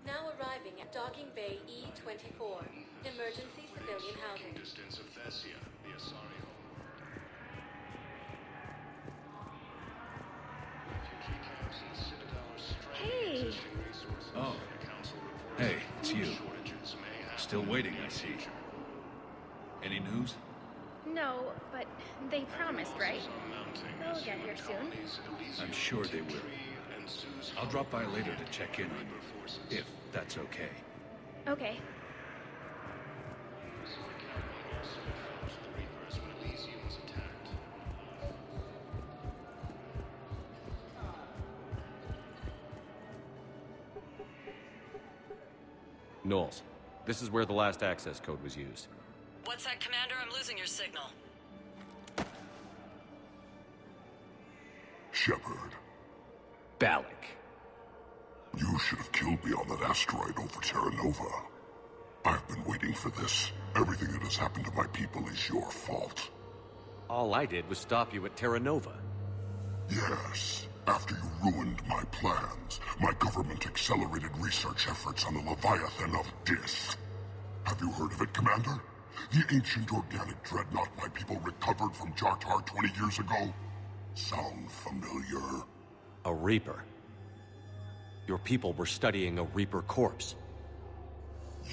Now arriving at Docking Bay E-24. Emergency civilian housing. Distance of Thessia, the Asario. Refugee camps and Citadel are straining existing resources. Oh. Council reports Hey, it's you. shortages may happen. Still waiting, I see. Any news? No, but they promised, right? They'll get here soon. I'm sure they will. I'll drop by later to check in on you, if that's okay. Okay. Knowles, this is where the last access code was used. What's that, Commander? I'm losing your signal. Shepard. Balak. You should have killed me on that asteroid over Terra Nova. I've been waiting for this. Everything that has happened to my people is your fault. All I did was stop you at Terra Nova. Yes. After you ruined my plans, my government accelerated research efforts on the Leviathan of Dis. Have you heard of it, Commander? The ancient organic dreadnought my people recovered from Jartar 20 years ago? Sound familiar? A Reaper. Your people were studying a Reaper corpse.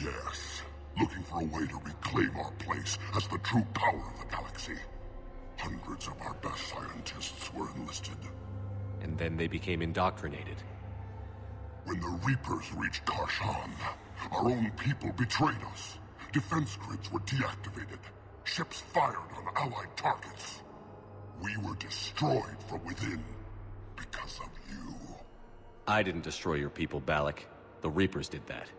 Yes. Looking for a way to reclaim our place as the true power of the galaxy. Hundreds of our best scientists were enlisted. And then they became indoctrinated. When the Reapers reached Karshan, our own people betrayed us. Defense grids were deactivated. Ships fired on Allied targets. We were destroyed from within because of you. I didn't destroy your people, Balak. The Reapers did that.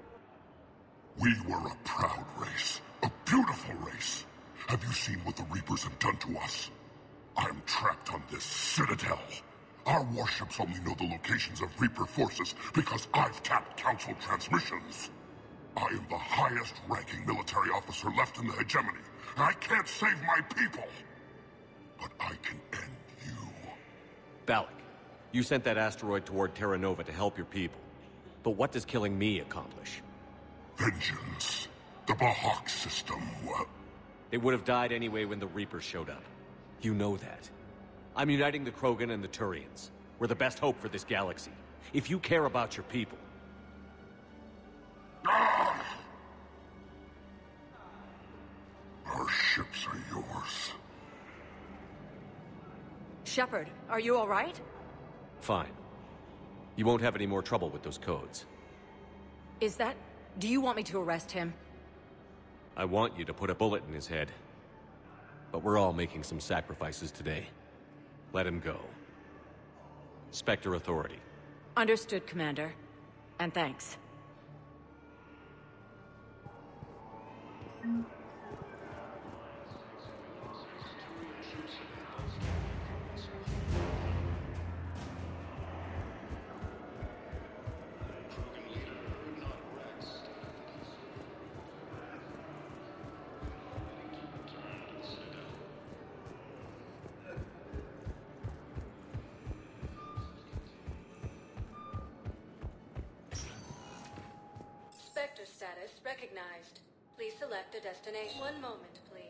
We were a proud race. A beautiful race. Have you seen what the Reapers have done to us? I'm trapped on this Citadel. Our warships only know the locations of Reaper forces because I've tapped Council transmissions. I am the highest-ranking military officer left in the hegemony, and I can't save my people. But I can end you. Balak, you sent that asteroid toward Terra Nova to help your people. But what does killing me accomplish? Vengeance. The Bahak system, well... They would have died anyway when the Reapers showed up. You know that. I'm uniting the Krogan and the Turians. We're the best hope for this galaxy. If you care about your people... Our ships are yours. Shepard, are you all right? Fine. You won't have any more trouble with those codes. Is that... Do you want me to arrest him? I want you to put a bullet in his head. But we're all making some sacrifices today. Let him go. Spectre Authority. Understood, Commander. And thanks. Vector status recognized. Please select a destination. One moment, please.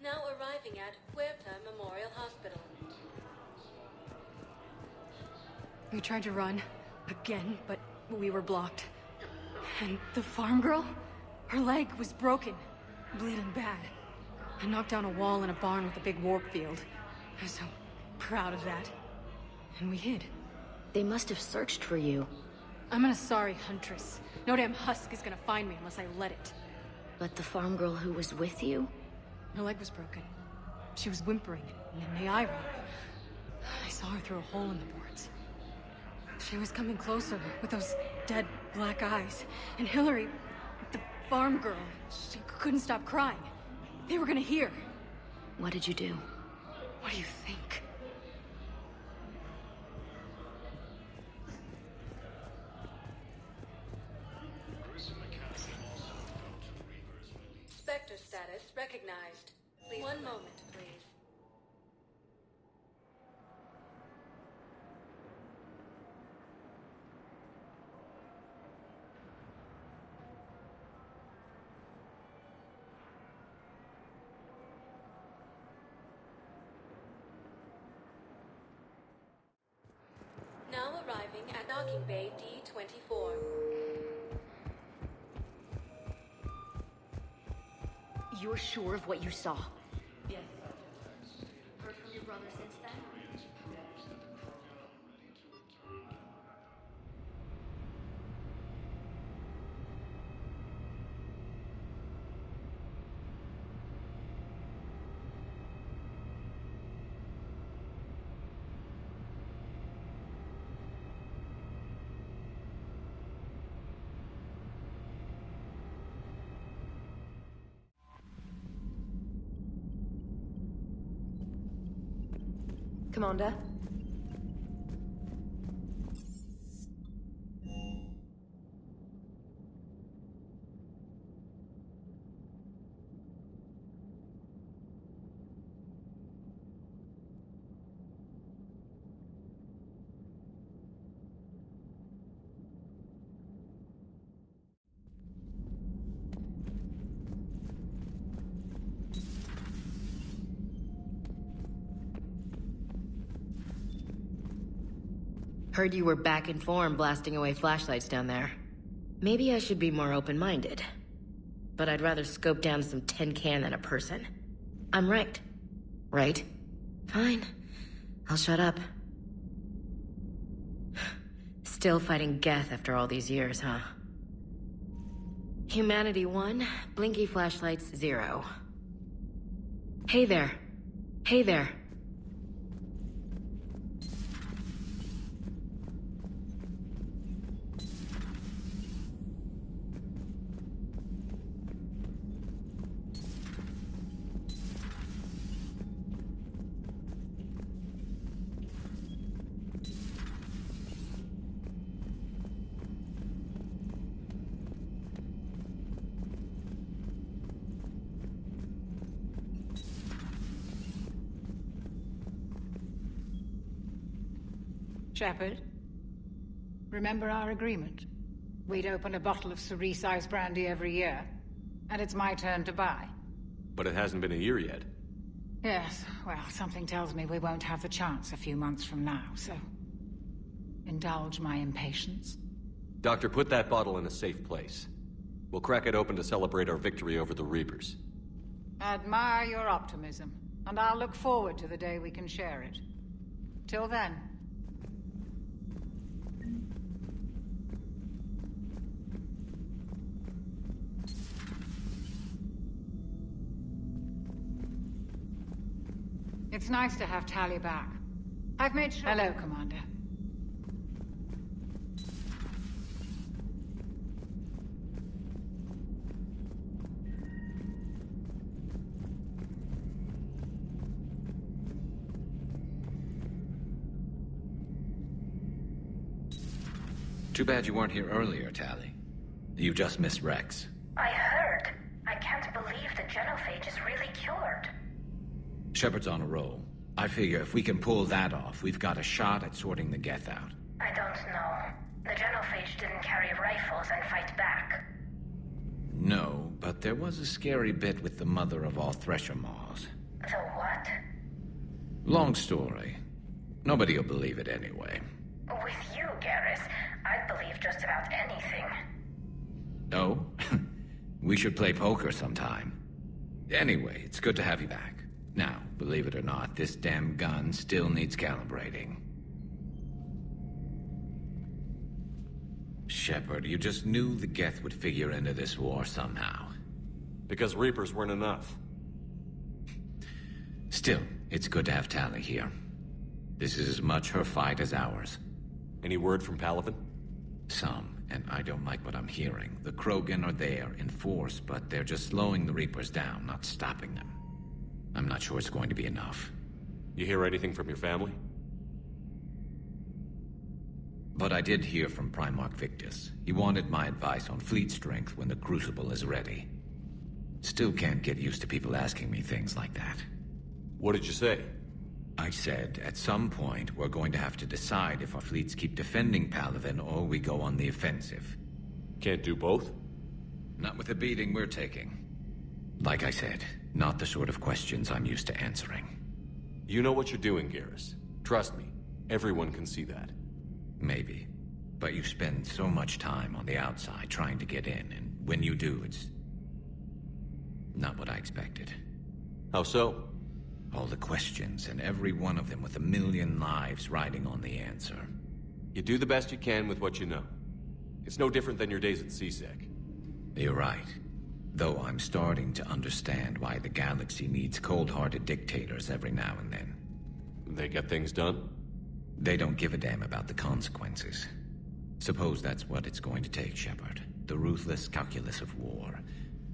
Now arriving at Huerta Memorial Hospital. We tried to run, again, but we were blocked. And the farm girl? Her leg was broken, bleeding bad. I knocked down a wall in a barn with a big warp field. I was so proud of that. And we hid. They must have searched for you. I'm an Asari huntress. No damn husk is gonna find me unless I let it. But the farm girl who was with you? Her leg was broken. She was whimpering, and Naira. I saw her through a hole in the boards. She was coming closer with those dead black eyes. And Hillary, the farm girl, she couldn't stop crying. They were gonna hear. What did you do? What do you think? Vector status recognized. Please. One moment, please. Now arriving at Docking Bay D-24. You're sure of what you saw? Yes. Heard from your brother since then? Commander? Heard you were back in form blasting away flashlights down there. Maybe I should be more open-minded. But I'd rather scope down some tin can than a person. I'm right. Right? Fine. I'll shut up. Still fighting Geth after all these years, huh? Humanity 1, blinky flashlights 0. Hey there. Hey there. Shepard, remember our agreement? We'd open a bottle of cerise ice brandy every year, and it's my turn to buy. But it hasn't been a year yet. Yes, well, something tells me we won't have the chance a few months from now, so... indulge my impatience. Doctor, put that bottle in a safe place. We'll crack it open to celebrate our victory over the Reapers. Admire your optimism, and I'll look forward to the day we can share it. Till then... It's nice to have Tali back. I've made sure... Hello, Commander. Too bad you weren't here earlier, Tally. You just missed Rex. I heard. I can't believe the genophage is really cured. Shepard's on a roll. I figure if we can pull that off, we've got a shot at sorting the Geth out. I don't know. The genophage didn't carry rifles and fight back. No, but there was a scary bit with the mother of all Thresher Maws. The what? Long story. Nobody'll believe it anyway. With you, Garrus, I'd believe just about anything. Oh? We should play poker sometime. Anyway, it's good to have you back. Now, believe it or not, this damn gun still needs calibrating. Shepard, you just knew the Geth would figure into this war somehow. Because Reapers weren't enough. Still, it's good to have Tally here. This is as much her fight as ours. Any word from Palaven? Some, and I don't like what I'm hearing. The Krogan are there in force, but they're just slowing the Reapers down, not stopping them. I'm not sure it's going to be enough. You hear anything from your family? But I did hear from Primarch Victus. He wanted my advice on fleet strength when the Crucible is ready. Still can't get used to people asking me things like that. What did you say? I said, at some point, we're going to have to decide if our fleets keep defending Palaven or we go on the offensive. Can't do both? Not with the beating we're taking. Like I said, not the sort of questions I'm used to answering. You know what you're doing, Garrus. Trust me, everyone can see that. Maybe. But you spend so much time on the outside trying to get in, and when you do, it's not what I expected. How so? All the questions, and every one of them with a million lives riding on the answer. You do the best you can with what you know. It's no different than your days at CSEC. You're right. Though I'm starting to understand why the galaxy needs cold-hearted dictators every now and then. They get things done? They don't give a damn about the consequences. Suppose that's what it's going to take, Shepard. The ruthless calculus of war.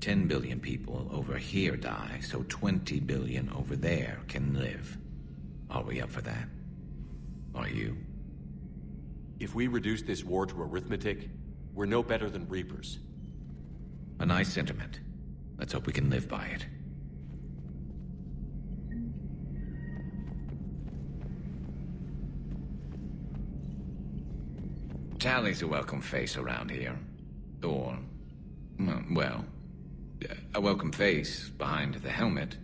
10 billion people over here die, so 20 billion over there can live. Are we up for that? Are you? If we reduce this war to arithmetic, we're no better than Reapers. A nice sentiment. Let's hope we can live by it. Tally's a welcome face around here. Or, well, a welcome face behind the helmet,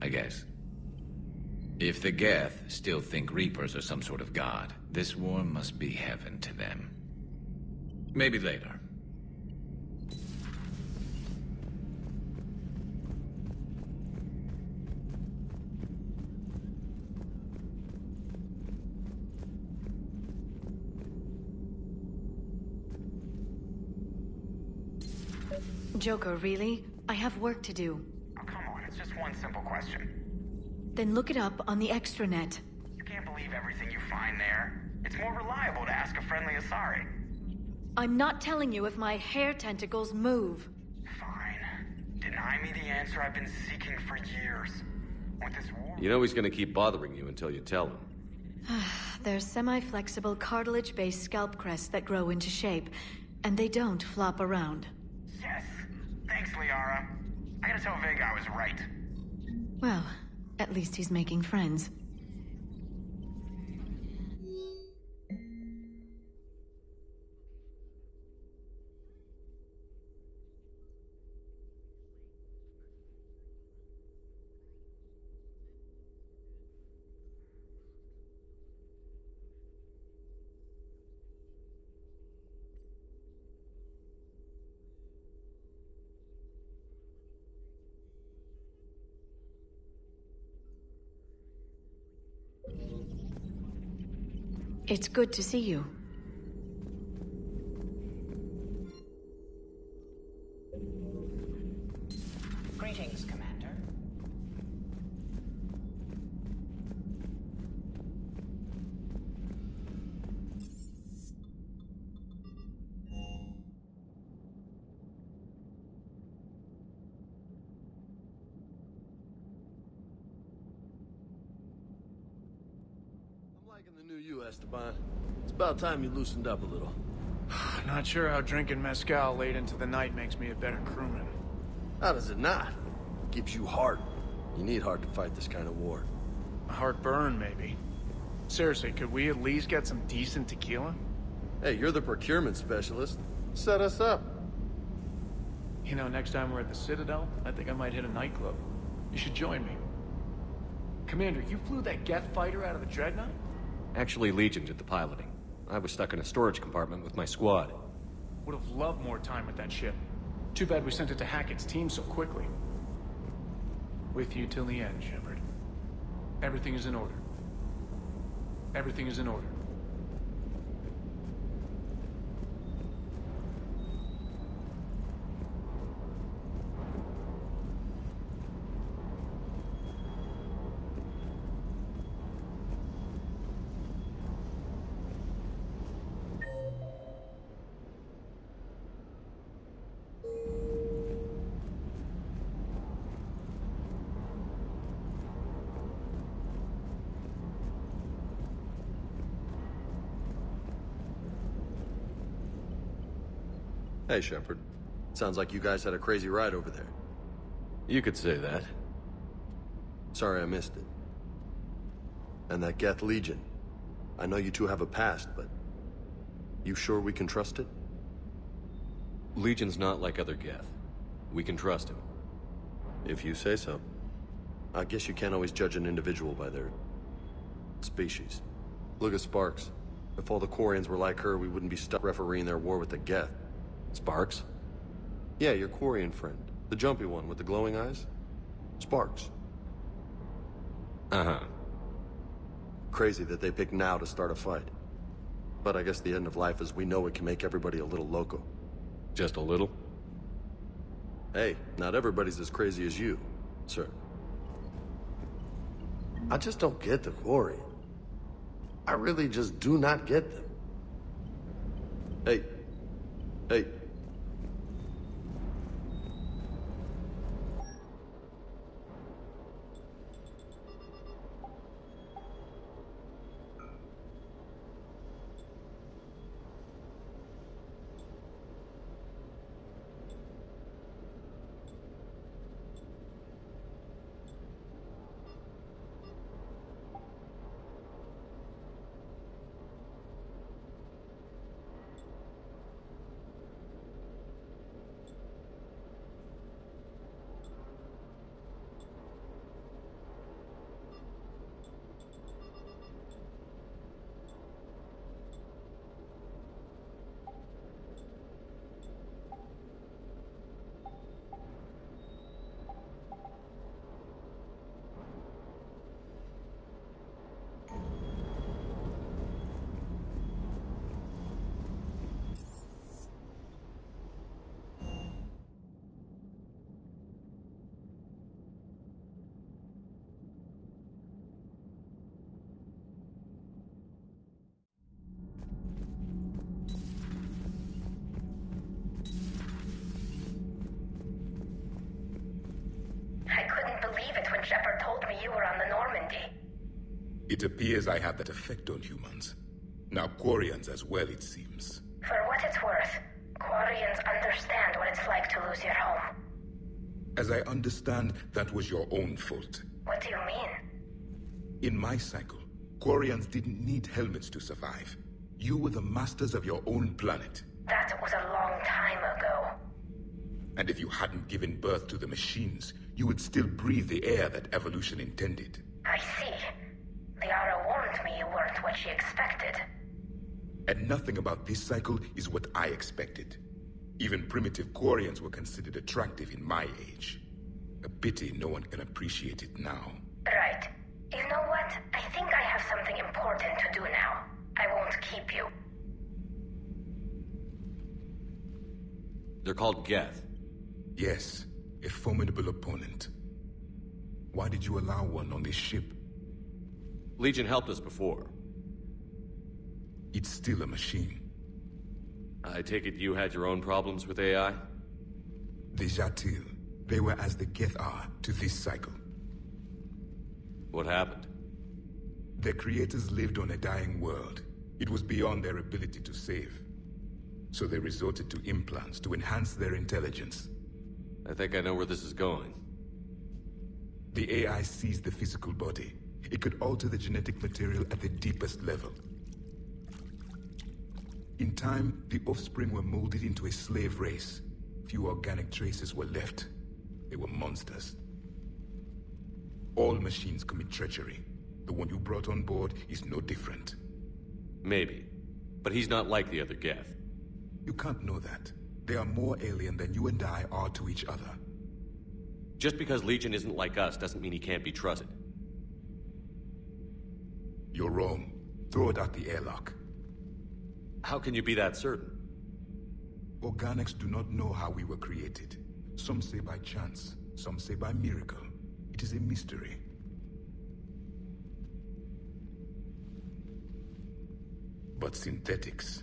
I guess. If the Geth still think Reapers are some sort of god, this war must be heaven to them. Maybe later. Joker, really? I have work to do. Oh, come on, it's just one simple question. Then look it up on the extranet. You can't believe everything you find there. It's more reliable to ask a friendly Asari. I'm not telling you if my hair tentacles move. Fine. Deny me the answer I've been seeking for years. With this war... You know he's gonna keep bothering you until you tell him. They're semi-flexible cartilage-based scalp crests that grow into shape, and they don't flop around. Yes. Thanks, Liara. I gotta tell Vega I was right. Well, at least he's making friends. It's good to see you. Greetings, Commander. I'm liking the new you, Esteban. It's about time you loosened up a little. Not sure how drinking mezcal late into the night makes me a better crewman. How does it not? Gives you heart. You need heart to fight this kind of war. A heartburn, maybe. Seriously, could we at least get some decent tequila? Hey, you're the procurement specialist. Set us up. You know, next time we're at the Citadel, I think I might hit a nightclub. You should join me. Commander, you flew that Geth fighter out of the Dreadnought? Actually, Legion did the piloting. I was stuck in a storage compartment with my squad. Would have loved more time with that ship. Too bad we sent it to Hackett's team so quickly. With you till the end, Shepard. Everything is in order. Everything is in order. Hey, Shepard. Sounds like you guys had a crazy ride over there. You could say that. Sorry I missed it. And that Geth Legion. I know you two have a past, but... you sure we can trust it? Legion's not like other Geth. We can trust him. If you say so. I guess you can't always judge an individual by their... species. Look at Sparks. If all the Quarians were like her, we wouldn't be stuck refereeing their war with the Geth. Sparks? Yeah, your Quarian friend. The jumpy one with the glowing eyes. Sparks. Uh-huh. Crazy that they picked now to start a fight. But I guess the end of life as we know it can make everybody a little loco. Just a little? Hey, not everybody's as crazy as you, sir. I just don't get the Quarian. I really just do not get them. Hey. Hey. Shepard told me you were on the Normandy. It appears I have that effect on humans. Now Quarians as well, it seems. For what it's worth, Quarians understand what it's like to lose your home. As I understand, that was your own fault. What do you mean? In my cycle, Quarians didn't need helmets to survive. You were the masters of your own planet. That was a long time ago. And if you hadn't given birth to the machines, you would still breathe the air that evolution intended. I see. Liara warned me you weren't what she expected. And nothing about this cycle is what I expected. Even primitive Quarians were considered attractive in my age. A pity no one can appreciate it now. Right. You know what? I think I have something important to do now. I won't keep you. They're called Geth. Yes, a formidable opponent. Why did you allow one on this ship? Legion helped us before. It's still a machine. I take it you had your own problems with AI? The Jatil. They were as the Geth are to this cycle. What happened? Their creators lived on a dying world. It was beyond their ability to save. So they resorted to implants to enhance their intelligence. I think I know where this is going. The AI sees the physical body. It could alter the genetic material at the deepest level. In time, the offspring were molded into a slave race. Few organic traces were left. They were monsters. All machines commit treachery. The one you brought on board is no different. Maybe. But he's not like the other Geth. You can't know that. They are more alien than you and I are to each other. Just because Legion isn't like us doesn't mean he can't be trusted. You're wrong. Throw it out the airlock. How can you be that certain? Organics do not know how we were created. Some say by chance, some say by miracle. It is a mystery. But synthetics...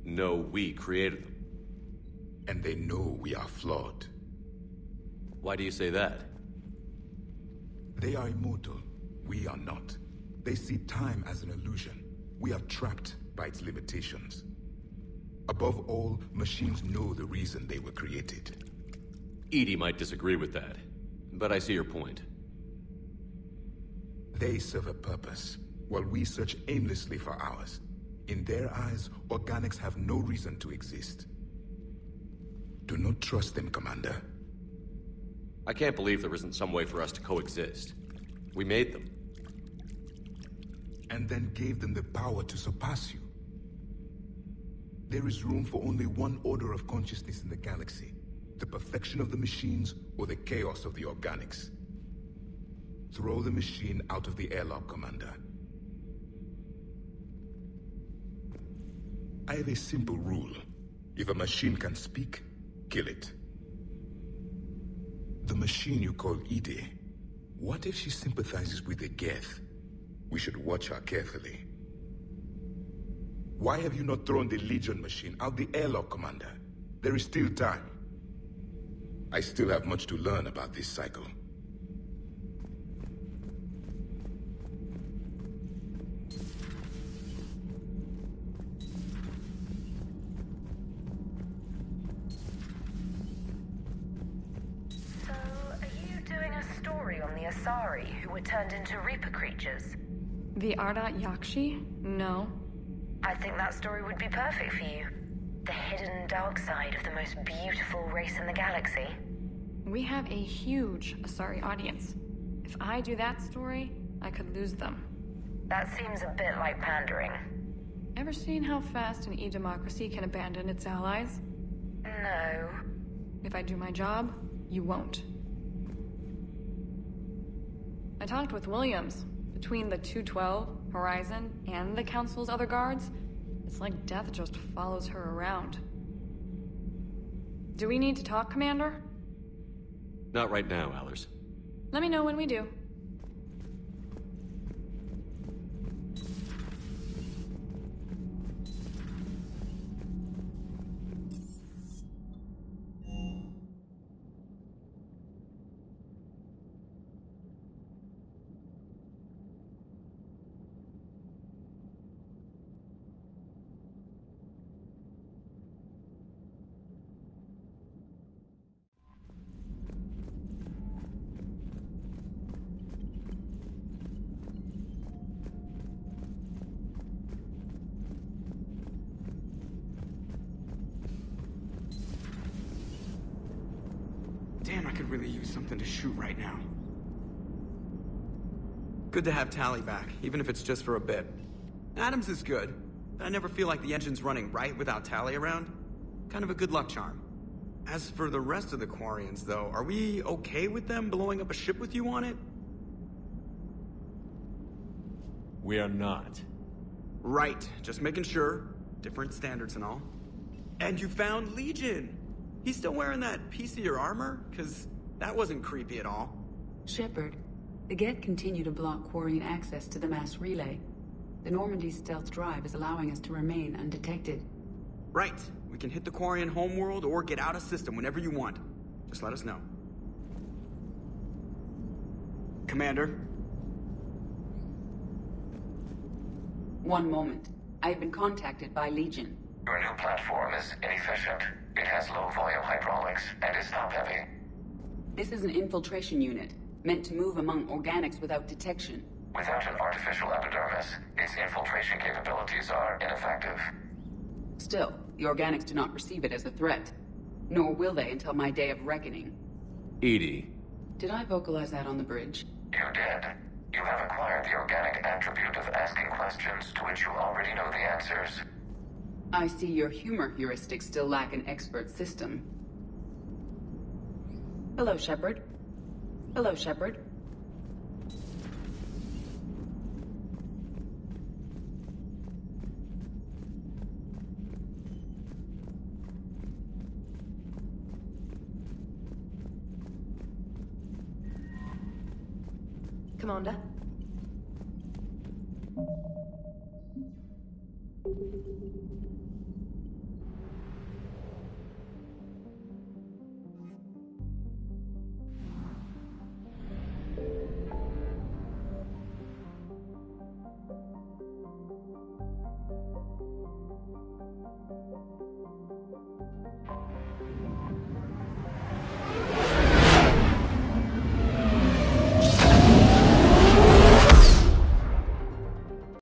No, we created them. And they know we are flawed. Why do you say that? They are immortal. We are not. They see time as an illusion. We are trapped by its limitations. Above all, machines know the reason they were created. EDI might disagree with that, but I see your point. They serve a purpose, while we search aimlessly for ours. In their eyes, organics have no reason to exist. Do not trust them, Commander. I can't believe there isn't some way for us to coexist. We made them. And then gave them the power to surpass you. There is room for only one order of consciousness in the galaxy. The perfection of the machines or the chaos of the organics. Throw the machine out of the airlock, Commander. I have a simple rule. If a machine can speak, kill it. The machine you call EDI, what if she sympathizes with the Geth? We should watch her carefully. Why have you not thrown the Legion machine out the airlock, Commander? There is still time. I still have much to learn about this cycle. So, are you doing a story on the Asari who were turned into Reaper creatures? The Ardat Yakshi? No. I think that story would be perfect for you. The hidden dark side of the most beautiful race in the galaxy. We have a huge Asari audience. If I do that story, I could lose them. That seems a bit like pandering. Ever seen how fast an e-democracy can abandon its allies? No. If I do my job, you won't. I talked with Williams. Between the 212, Horizon, and the Council's other guards, it's like death just follows her around. Do we need to talk, Commander? Not right now, Allers. Let me know when we do. Damn, I could really use something to shoot right now. Good to have Tally back, even if it's just for a bit. Adams is good, but I never feel like the engine's running right without Tally around. Kind of a good luck charm. As for the rest of the Quarians, though, are we okay with them blowing up a ship with you on it? We are not. Right, just making sure. Different standards and all. And you found Legion! He's still wearing that piece-of-your armor? Cause that wasn't creepy at all. Shepard, the Geth continue to block Quarian access to the mass relay. The Normandy stealth drive is allowing us to remain undetected. Right. We can hit the Quarian homeworld or get out of system whenever you want. Just let us know. Commander? One moment. I have been contacted by Legion. Your new platform is inefficient. It has low-volume hydraulics and is top-heavy. This is an infiltration unit, meant to move among organics without detection. Without an artificial epidermis, its infiltration capabilities are ineffective. Still, the organics do not perceive it as a threat. Nor will they until my day of reckoning. Edie. Did I vocalize that on the bridge? You did. You have acquired the organic attribute of asking questions to which you already know the answers. I see your humor heuristics still lack an expert system. Hello, Shepard. Hello, Shepard. Commander?